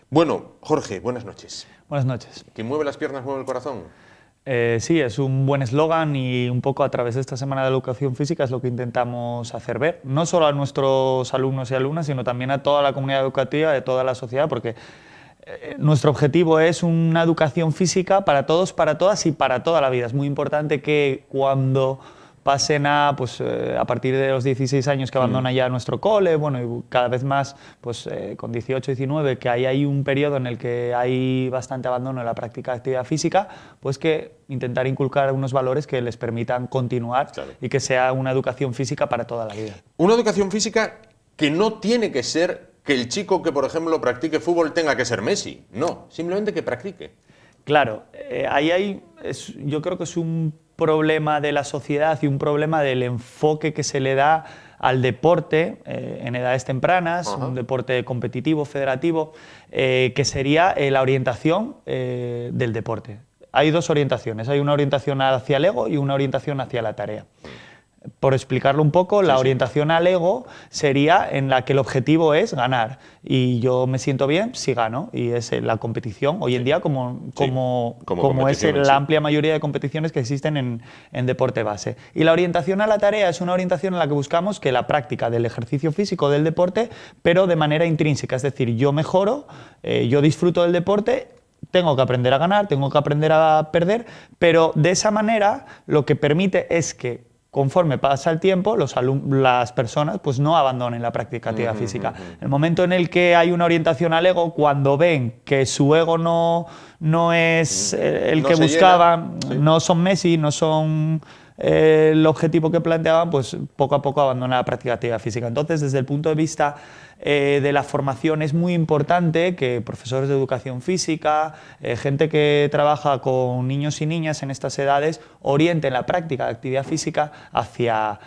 Bueno, Jorge, buenas noches. Buenas noches. ¿Quien mueve las piernas mueve el corazón? Sí, es un buen eslogan y un poco a través de esta Semana de Educación Física es lo que intentamos hacer ver, no solo a nuestros alumnos y alumnas, sino también a toda la comunidad educativa, de toda la sociedad, porque nuestro objetivo es una educación física para todos, para todas y para toda la vida. Es muy importante que cuando pasen a partir de los 16 años que abandonan ya nuestro cole, bueno, y cada vez más con 18, 19, que hay un periodo en el que hay bastante abandono en la práctica de actividad física, pues que intentar inculcar unos valores que les permitan continuar, claro, y que sea una educación física para toda la vida. Una educación física que no tiene que ser que el chico que, por ejemplo, practique fútbol tenga que ser Messi, no, simplemente que practique. Claro, yo creo que es un problema de la sociedad y un problema del enfoque que se le da al deporte en edades tempranas, un deporte competitivo, federativo, que sería la orientación del deporte. Hay dos orientaciones, hay una orientación hacia el ego y una orientación hacia la tarea. Por explicarlo un poco, la orientación al ego sería en la que el objetivo es ganar y yo me siento bien si gano, y es la competición hoy en día como es la amplia mayoría de competiciones que existen en deporte base. Y la orientación a la tarea es una orientación en la que buscamos que la práctica del ejercicio físico del deporte, pero de manera intrínseca, es decir, yo mejoro, yo disfruto del deporte. Tengo que aprender a ganar, tengo que aprender a perder, pero de esa manera lo que permite es que conforme pasa el tiempo, las personas pues no abandonen la práctica de actividad física. El momento en el que hay una orientación al ego, cuando ven que su ego no es el que buscaban, no son Messi, no son el objetivo que planteaban, pues poco a poco abandonan la práctica de actividad física. Entonces, desde el punto de vista de la formación, es muy importante que profesores de educación física, gente que trabaja con niños y niñas en estas edades, orienten la práctica de actividad física hacia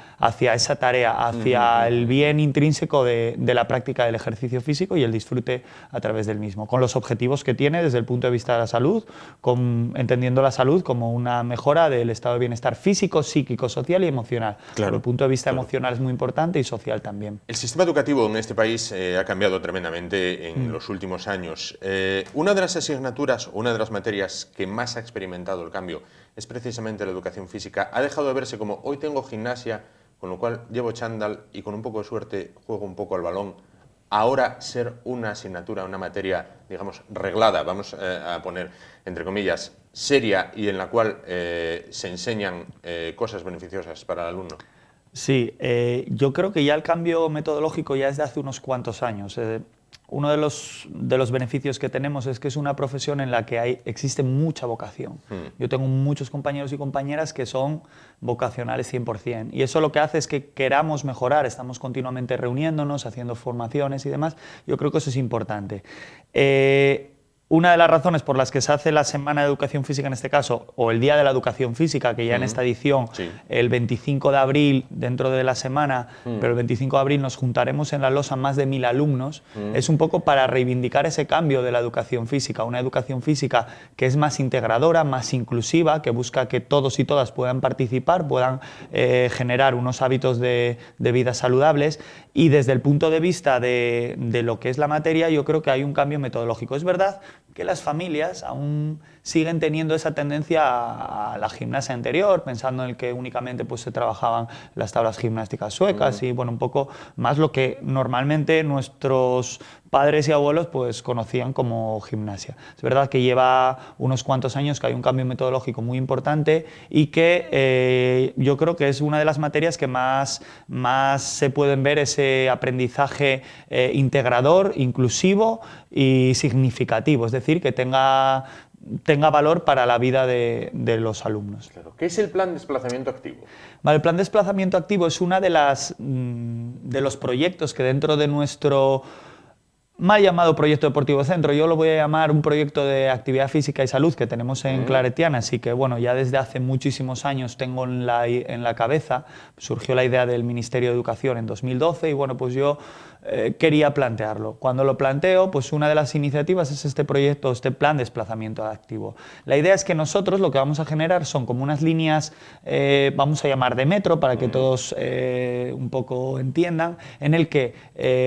esa tarea, hacia el bien intrínseco de la práctica del ejercicio físico y el disfrute a través del mismo, con los objetivos que tiene desde el punto de vista de la salud, entendiendo la salud como una mejora del estado de bienestar físico, psíquico, social y emocional. Claro, desde el punto de vista emocional es muy importante y social también. El sistema educativo en este país ha cambiado tremendamente en los últimos años. Una de las asignaturas, una de las materias que más ha experimentado el cambio es precisamente la educación física. Ha dejado de verse como hoy tengo gimnasia, con lo cual llevo chándal y con un poco de suerte juego un poco al balón. Ahora ser una asignatura, una materia, digamos, reglada, vamos a poner entre comillas, seria y en la cual se enseñan cosas beneficiosas para el alumno. Sí, yo creo que ya el cambio metodológico ya es de hace unos cuantos años. Uno de los beneficios que tenemos es que es una profesión en la que existe mucha vocación. Yo tengo muchos compañeros y compañeras que son vocacionales 100%, y eso lo que hace es que queramos mejorar, estamos continuamente reuniéndonos, haciendo formaciones y demás. Yo creo que eso es importante. Una de las razones por las que se hace la Semana de Educación Física en este caso, o el Día de la Educación Física, que ya en esta edición, el 25 de abril, dentro de la semana, pero el 25 de abril nos juntaremos en la losa más de 1000 alumnos, es un poco para reivindicar ese cambio de la educación física, una educación física que es más integradora, más inclusiva, que busca que todos y todas puedan participar, puedan generar unos hábitos de vida saludables, y desde el punto de vista de lo que es la materia, yo creo que hay un cambio metodológico. Es verdad que las familias aún siguen teniendo esa tendencia a la gimnasia anterior, pensando en el que únicamente pues, se trabajaban las tablas gimnásticas suecas y bueno, un poco más lo que normalmente nuestros padres y abuelos pues, conocían como gimnasia. Es verdad que lleva unos cuantos años que hay un cambio metodológico muy importante y que yo creo que es una de las materias que más se pueden ver ese aprendizaje integrador, inclusivo y significativo, es decir, que tenga valor para la vida de los alumnos. Claro. ¿Qué es el plan de desplazamiento activo? Vale, el plan de desplazamiento activo es una de los proyectos que dentro de nuestro mal llamado Proyecto Deportivo Centro, yo lo voy a llamar un proyecto de actividad física y salud que tenemos en Claretiana, así que bueno, ya desde hace muchísimos años tengo en la cabeza, surgió la idea del Ministerio de Educación en 2012 y bueno, pues yo quería plantearlo. Cuando lo planteo, pues una de las iniciativas es este proyecto, este plan de desplazamiento activo. La idea es que nosotros lo que vamos a generar son como unas líneas, vamos a llamar de metro, para que todos un poco entiendan, en el que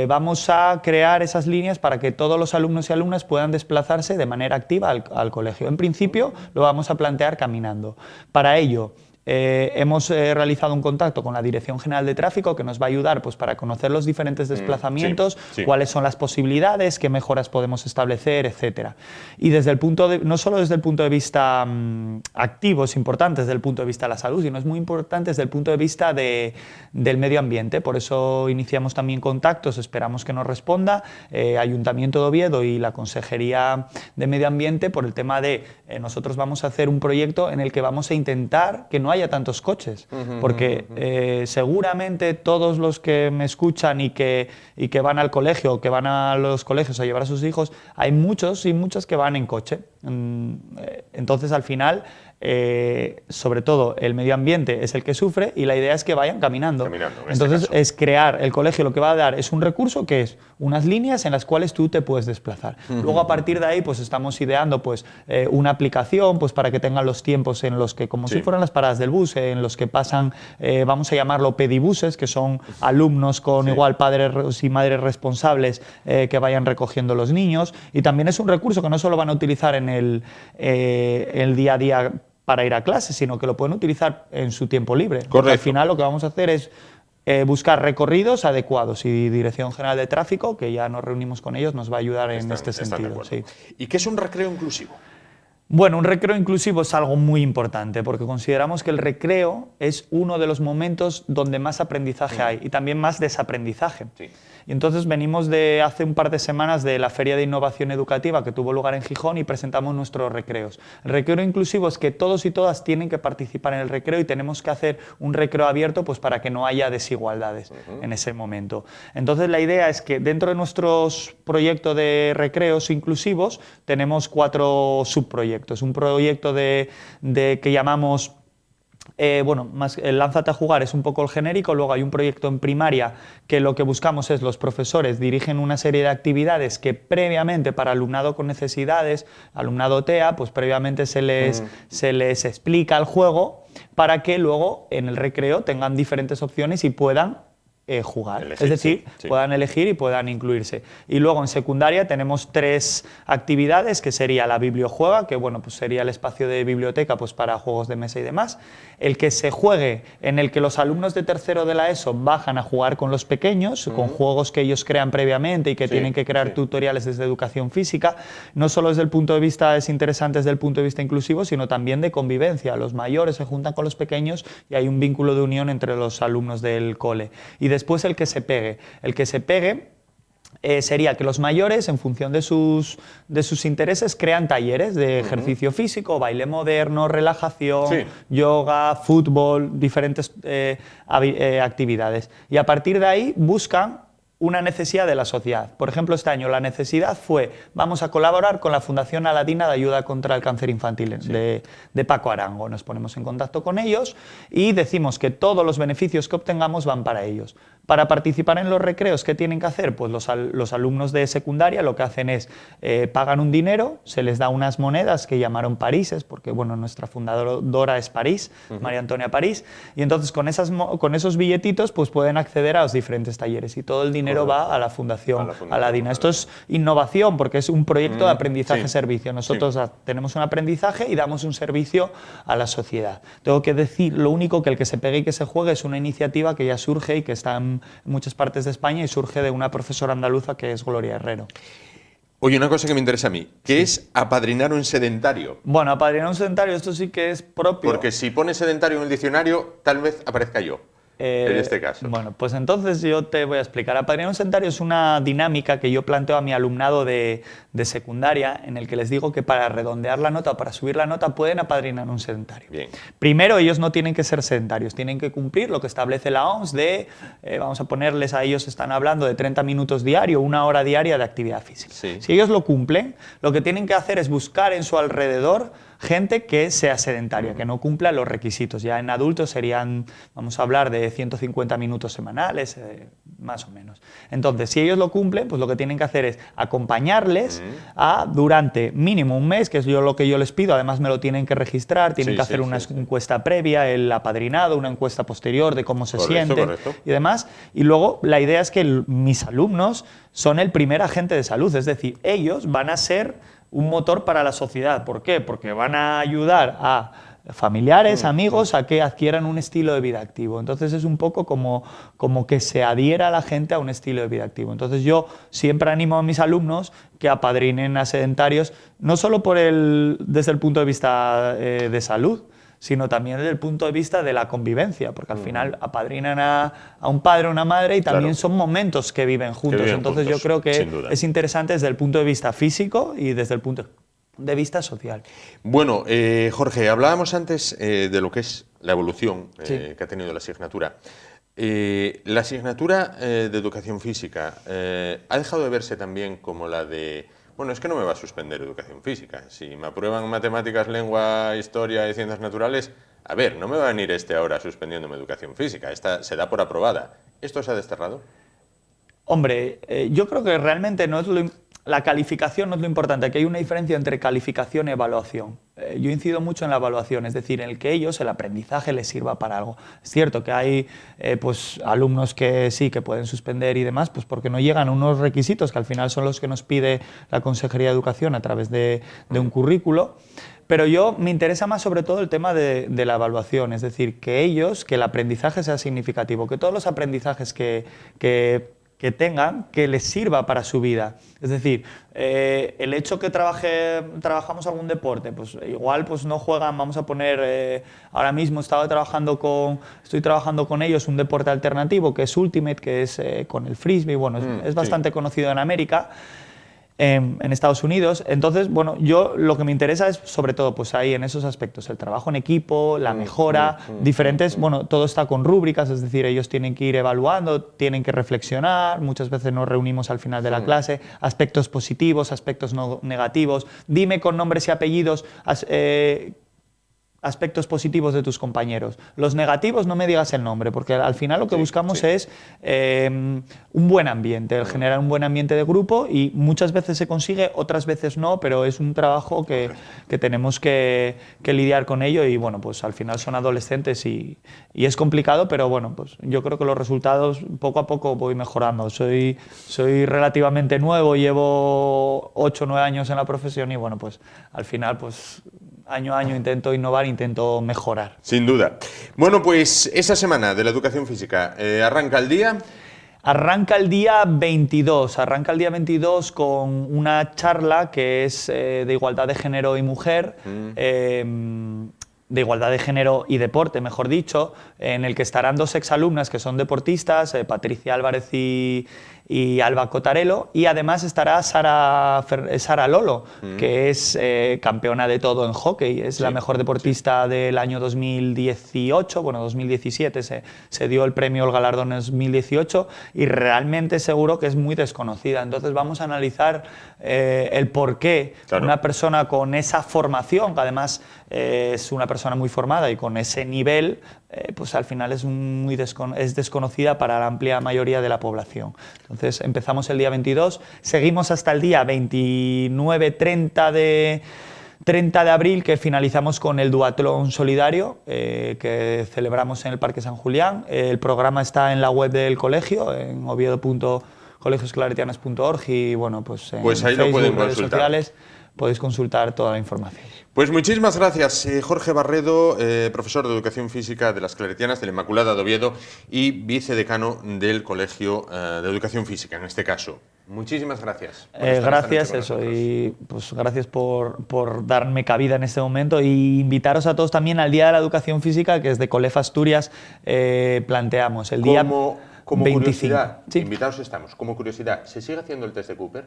vamos a crear esas líneas para que todos los alumnos y alumnas puedan desplazarse de manera activa al colegio. En principio lo vamos a plantear caminando. Para ello, hemos realizado un contacto con la Dirección General de Tráfico que nos va a ayudar pues, para conocer los diferentes desplazamientos, cuáles son las posibilidades, qué mejoras podemos establecer, etc. Y desde el no solo desde el punto de vista activo, es importante desde el punto de vista de la salud, sino es muy importante desde el punto de vista del medio ambiente. Por eso iniciamos también contactos, esperamos que nos responda Ayuntamiento de Oviedo y la Consejería de Medio Ambiente por el tema de nosotros vamos a hacer un proyecto en el que vamos a intentar que no haya tantos coches, porque seguramente todos los que me escuchan y que van al colegio, que van a los colegios a llevar a sus hijos, hay muchos y muchas que van en coche. Entonces, al final, sobre todo el medio ambiente es el que sufre y la idea es que vayan caminando. Entonces, es crear, el colegio lo que va a dar es un recurso que es unas líneas en las cuales tú te puedes desplazar. Luego, a partir de ahí, pues estamos ideando pues, una aplicación pues, para que tengan los tiempos en los que, como si fueran las paradas del bus, en los que pasan, vamos a llamarlo pedibuses, que son alumnos con igual padres y madres responsables que vayan recogiendo los niños. Y también es un recurso que no solo van a utilizar en el día a día para ir a clase, sino que lo pueden utilizar en su tiempo libre. Porque al final lo que vamos a hacer es buscar recorridos adecuados y Dirección General de Tráfico, que ya nos reunimos con ellos, nos va a ayudar en este sentido. Sí. ¿Y qué es un recreo inclusivo? Bueno, un recreo inclusivo es algo muy importante porque consideramos que el recreo es uno de los momentos donde más aprendizaje hay y también más desaprendizaje. Y entonces venimos de hace un par de semanas de la Feria de Innovación Educativa que tuvo lugar en Gijón y presentamos nuestros recreos. El recreo inclusivo es que todos y todas tienen que participar en el recreo y tenemos que hacer un recreo abierto pues, para que no haya desigualdades en ese momento. Entonces la idea es que dentro de nuestros proyectos de recreos inclusivos tenemos 4 subproyectos. Un proyecto que llamamos el Lánzate a Jugar es un poco el genérico, luego hay un proyecto en primaria que lo que buscamos es los profesores dirigen una serie de actividades que previamente para alumnado con necesidades, alumnado TEA, pues previamente se les explica el juego para que luego en el recreo tengan diferentes opciones y puedan jugar, es decir, puedan elegir y puedan incluirse. Y luego en secundaria tenemos 3 actividades, que sería la bibliojuega, que bueno, pues sería el espacio de biblioteca pues para juegos de mesa y demás, el que se juegue, en el que los alumnos de tercero de la ESO bajan a jugar con los pequeños, con juegos que ellos crean previamente y que tienen que crear tutoriales desde educación física, no solo desde el punto de vista, es interesante desde el punto de vista inclusivo, sino también de convivencia. Los mayores se juntan con los pequeños y hay un vínculo de unión entre los alumnos del cole. Y después el que se pegue. El que se pegue sería que los mayores, en función de sus intereses, crean talleres de ejercicio físico, baile moderno, relajación, yoga, fútbol, diferentes actividades. Y a partir de ahí buscan una necesidad de la sociedad. Por ejemplo, este año la necesidad fue, vamos a colaborar con la Fundación Aladina de Ayuda contra el Cáncer Infantil de Paco Arango. Nos ponemos en contacto con ellos y decimos que todos los beneficios que obtengamos van para ellos. Para participar en los recreos, ¿qué tienen que hacer? Pues los alumnos de secundaria lo que hacen es pagan un dinero, se les da unas monedas que llamaron Parises, porque bueno, nuestra fundadora es París, María Antonia París, y entonces con esos billetitos pues pueden acceder a los diferentes talleres y todo el dinero va a la Fundación Aladina. Esto es innovación porque es un proyecto de aprendizaje-servicio. Nosotros tenemos un aprendizaje y damos un servicio a la sociedad. Tengo que decir, lo único que el que se pegue y que se juegue es una iniciativa que ya surge y que está en muchas partes de España y surge de una profesora andaluza que es Gloria Herrero. Oye, una cosa que me interesa a mí, ¿qué es apadrinar un sedentario? Bueno, apadrinar un sedentario, esto sí que es propio. Porque si pones sedentario en el diccionario, tal vez aparezca yo. En este caso. Bueno, pues entonces yo te voy a explicar. Apadrinar un sedentario es una dinámica que yo planteo a mi alumnado de secundaria, en el que les digo que para redondear la nota o para subir la nota pueden apadrinar un sedentario. Bien. Primero, ellos no tienen que ser sedentarios, tienen que cumplir lo que establece la OMS de, vamos a ponerles a ellos, están hablando de 30 minutos diario, 1 hora diaria de actividad física. Sí. Si ellos lo cumplen, lo que tienen que hacer es buscar en su alrededor gente que sea sedentaria, que no cumpla los requisitos. Ya en adultos serían, vamos a hablar de 150 minutos semanales, más o menos. Entonces, si ellos lo cumplen, pues lo que tienen que hacer es acompañarles durante mínimo un mes, que es lo que yo les pido. Además, me lo tienen que registrar, tienen que hacer una encuesta previa, el apadrinado, una encuesta posterior de cómo se sienten y demás. Y luego, la idea es que mis alumnos son el primer agente de salud, es decir, ellos van a ser un motor para la sociedad. ¿Por qué? Porque van a ayudar a familiares, amigos, a que adquieran un estilo de vida activo. Entonces es un poco como que se adhiera a la gente a un estilo de vida activo. Entonces yo siempre animo a mis alumnos que apadrinen a sedentarios, no solo desde el punto de vista de salud, sino también desde el punto de vista de la convivencia, porque al final apadrinan a un padre o una madre y también son momentos que viven juntos. Entonces yo creo que es interesante desde el punto de vista físico y desde el punto de vista social. Bueno, Jorge, hablábamos antes de lo que es la evolución que ha tenido la asignatura. La asignatura de educación física ha dejado de verse también como la de... Bueno, es que no me va a suspender educación física. Si me aprueban matemáticas, lengua, historia y ciencias naturales, a ver, no me va a venir ahora suspendiéndome educación física. Esta se da por aprobada. ¿Esto se ha desterrado? Hombre, yo creo que realmente no es la calificación no es lo importante, que hay una diferencia entre calificación y evaluación. Yo incido mucho en la evaluación, es decir, en el que ellos, el aprendizaje les sirva para algo. Es cierto que hay pues, alumnos que sí, que pueden suspender y demás, pues porque no llegan a unos requisitos que al final son los que nos pide la Consejería de Educación a través de un currículo. Pero me interesa más sobre todo el tema de la evaluación, es decir, que el aprendizaje sea significativo, que todos los aprendizajes que tengan, que les sirva para su vida. Es decir, el hecho que trabajamos algún deporte, pues igual pues no juegan, vamos a poner, ahora mismo estoy trabajando con ellos un deporte alternativo que es Ultimate, que es con el frisbee, bueno, es bastante conocido en América. En Estados Unidos. Entonces, bueno, yo lo que me interesa es sobre todo pues ahí en esos aspectos, el trabajo en equipo, la mejora, diferentes, bueno, todo está con rúbricas, es decir, ellos tienen que ir evaluando, tienen que reflexionar, muchas veces nos reunimos al final de la clase, aspectos positivos, aspectos negativos, dime con nombres y apellidos aspectos positivos de tus compañeros. Los negativos no me digas el nombre, porque al final lo que buscamos es un buen ambiente, el generar un buen ambiente de grupo y muchas veces se consigue, otras veces no, pero es un trabajo que tenemos que lidiar con ello y bueno, pues al final son adolescentes y es complicado, pero bueno, pues yo creo que los resultados poco a poco voy mejorando. Soy relativamente nuevo, llevo 8 o 9 años en la profesión y bueno, pues al final pues año a año intento innovar, intento mejorar. Sin duda. Bueno, pues esa semana de la educación física, ¿arranca el día? Arranca el día 22, con una charla que es de igualdad de género y mujer, de igualdad de género y deporte, mejor dicho, en el que estarán 2 exalumnas que son deportistas, Patricia Álvarez y y Alba Cotarello, y además estará Sara Lolo, que es campeona de todo en hockey, es la mejor deportista del año 2018, bueno, 2017 se dio el premio, el galardón en 2018, y realmente seguro que es muy desconocida. Entonces vamos a analizar el por qué una persona con esa formación, que además es una persona muy formada y con ese nivel, pues al final es desconocida para la amplia mayoría de la población. Entonces empezamos el día 22, seguimos hasta el día 29-30 de abril, que finalizamos con el duatlón solidario que celebramos en el Parque San Julián. El programa está en la web del colegio, en oviedo.colegiosclaretianos.org, y bueno, pues en ahí Facebook, lo pueden redes consultar. sociales, podéis consultar toda la información. Pues muchísimas gracias, Jorge Barredo, profesor de Educación Física de las Claretianas de la Inmaculada de Oviedo y vicedecano del Colegio de Educación Física, en este caso. Muchísimas gracias. Gracias, y pues gracias por darme cabida en este momento, y invitaros a todos también al Día de la Educación Física, que desde Colef Asturias planteamos el día como 25. Curiosidad, Sí. invitados estamos, como curiosidad, ¿se sigue haciendo el test de Cooper?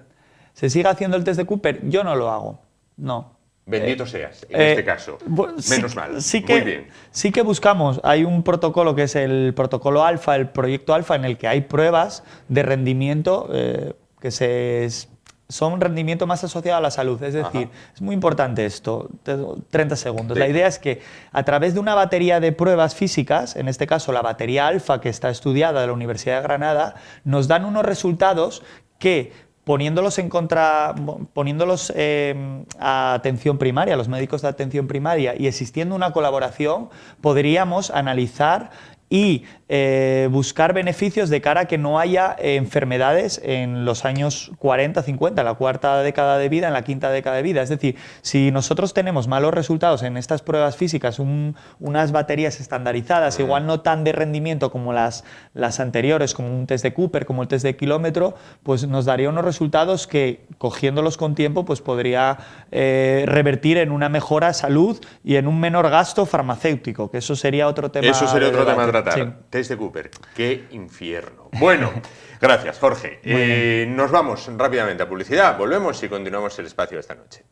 ¿Se sigue haciendo el test de Cooper? Yo no lo hago, no. Bendito seas, en este caso. Menos mal. Muy bien. Sí que buscamos, hay un protocolo que es el protocolo Alfa, el proyecto Alfa, en el que hay pruebas de rendimiento que son rendimiento más asociado a la salud. Es decir, es muy importante esto, 30 segundos. Sí. La idea es que a través de una batería de pruebas físicas, en este caso la batería Alfa, que está estudiada de la Universidad de Granada, nos dan unos resultados que, poniéndolos a atención primaria, a los médicos de atención primaria, y existiendo una colaboración, podríamos analizar y buscar beneficios de cara a que no haya enfermedades en los años 40, 50, en la cuarta década de vida, en la quinta década de vida. Es decir, si nosotros tenemos malos resultados en estas pruebas físicas, unas baterías estandarizadas, igual no tan de rendimiento como las anteriores, como un test de Cooper, como el test de kilómetro, pues nos daría unos resultados que, cogiéndolos con tiempo, pues podría revertir en una mejora de salud y en un menor gasto farmacéutico, que eso sería otro tema. Eso sería otro tema a tratar. Sí. Test de Cooper. ¡Qué infierno! Bueno, gracias, Jorge. Nos vamos rápidamente a publicidad. Volvemos y continuamos el espacio esta noche.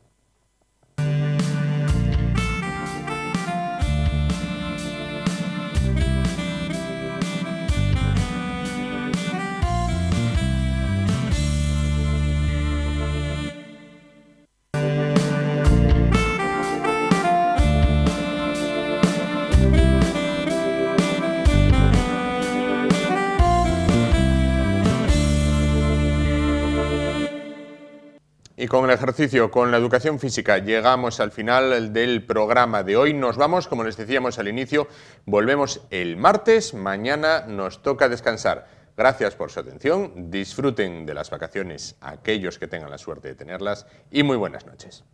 Y con el ejercicio, con la educación física, llegamos al final del programa de hoy. Nos vamos, como les decíamos al inicio, volvemos el martes. Mañana nos toca descansar. Gracias por su atención. Disfruten de las vacaciones aquellos que tengan la suerte de tenerlas y muy buenas noches.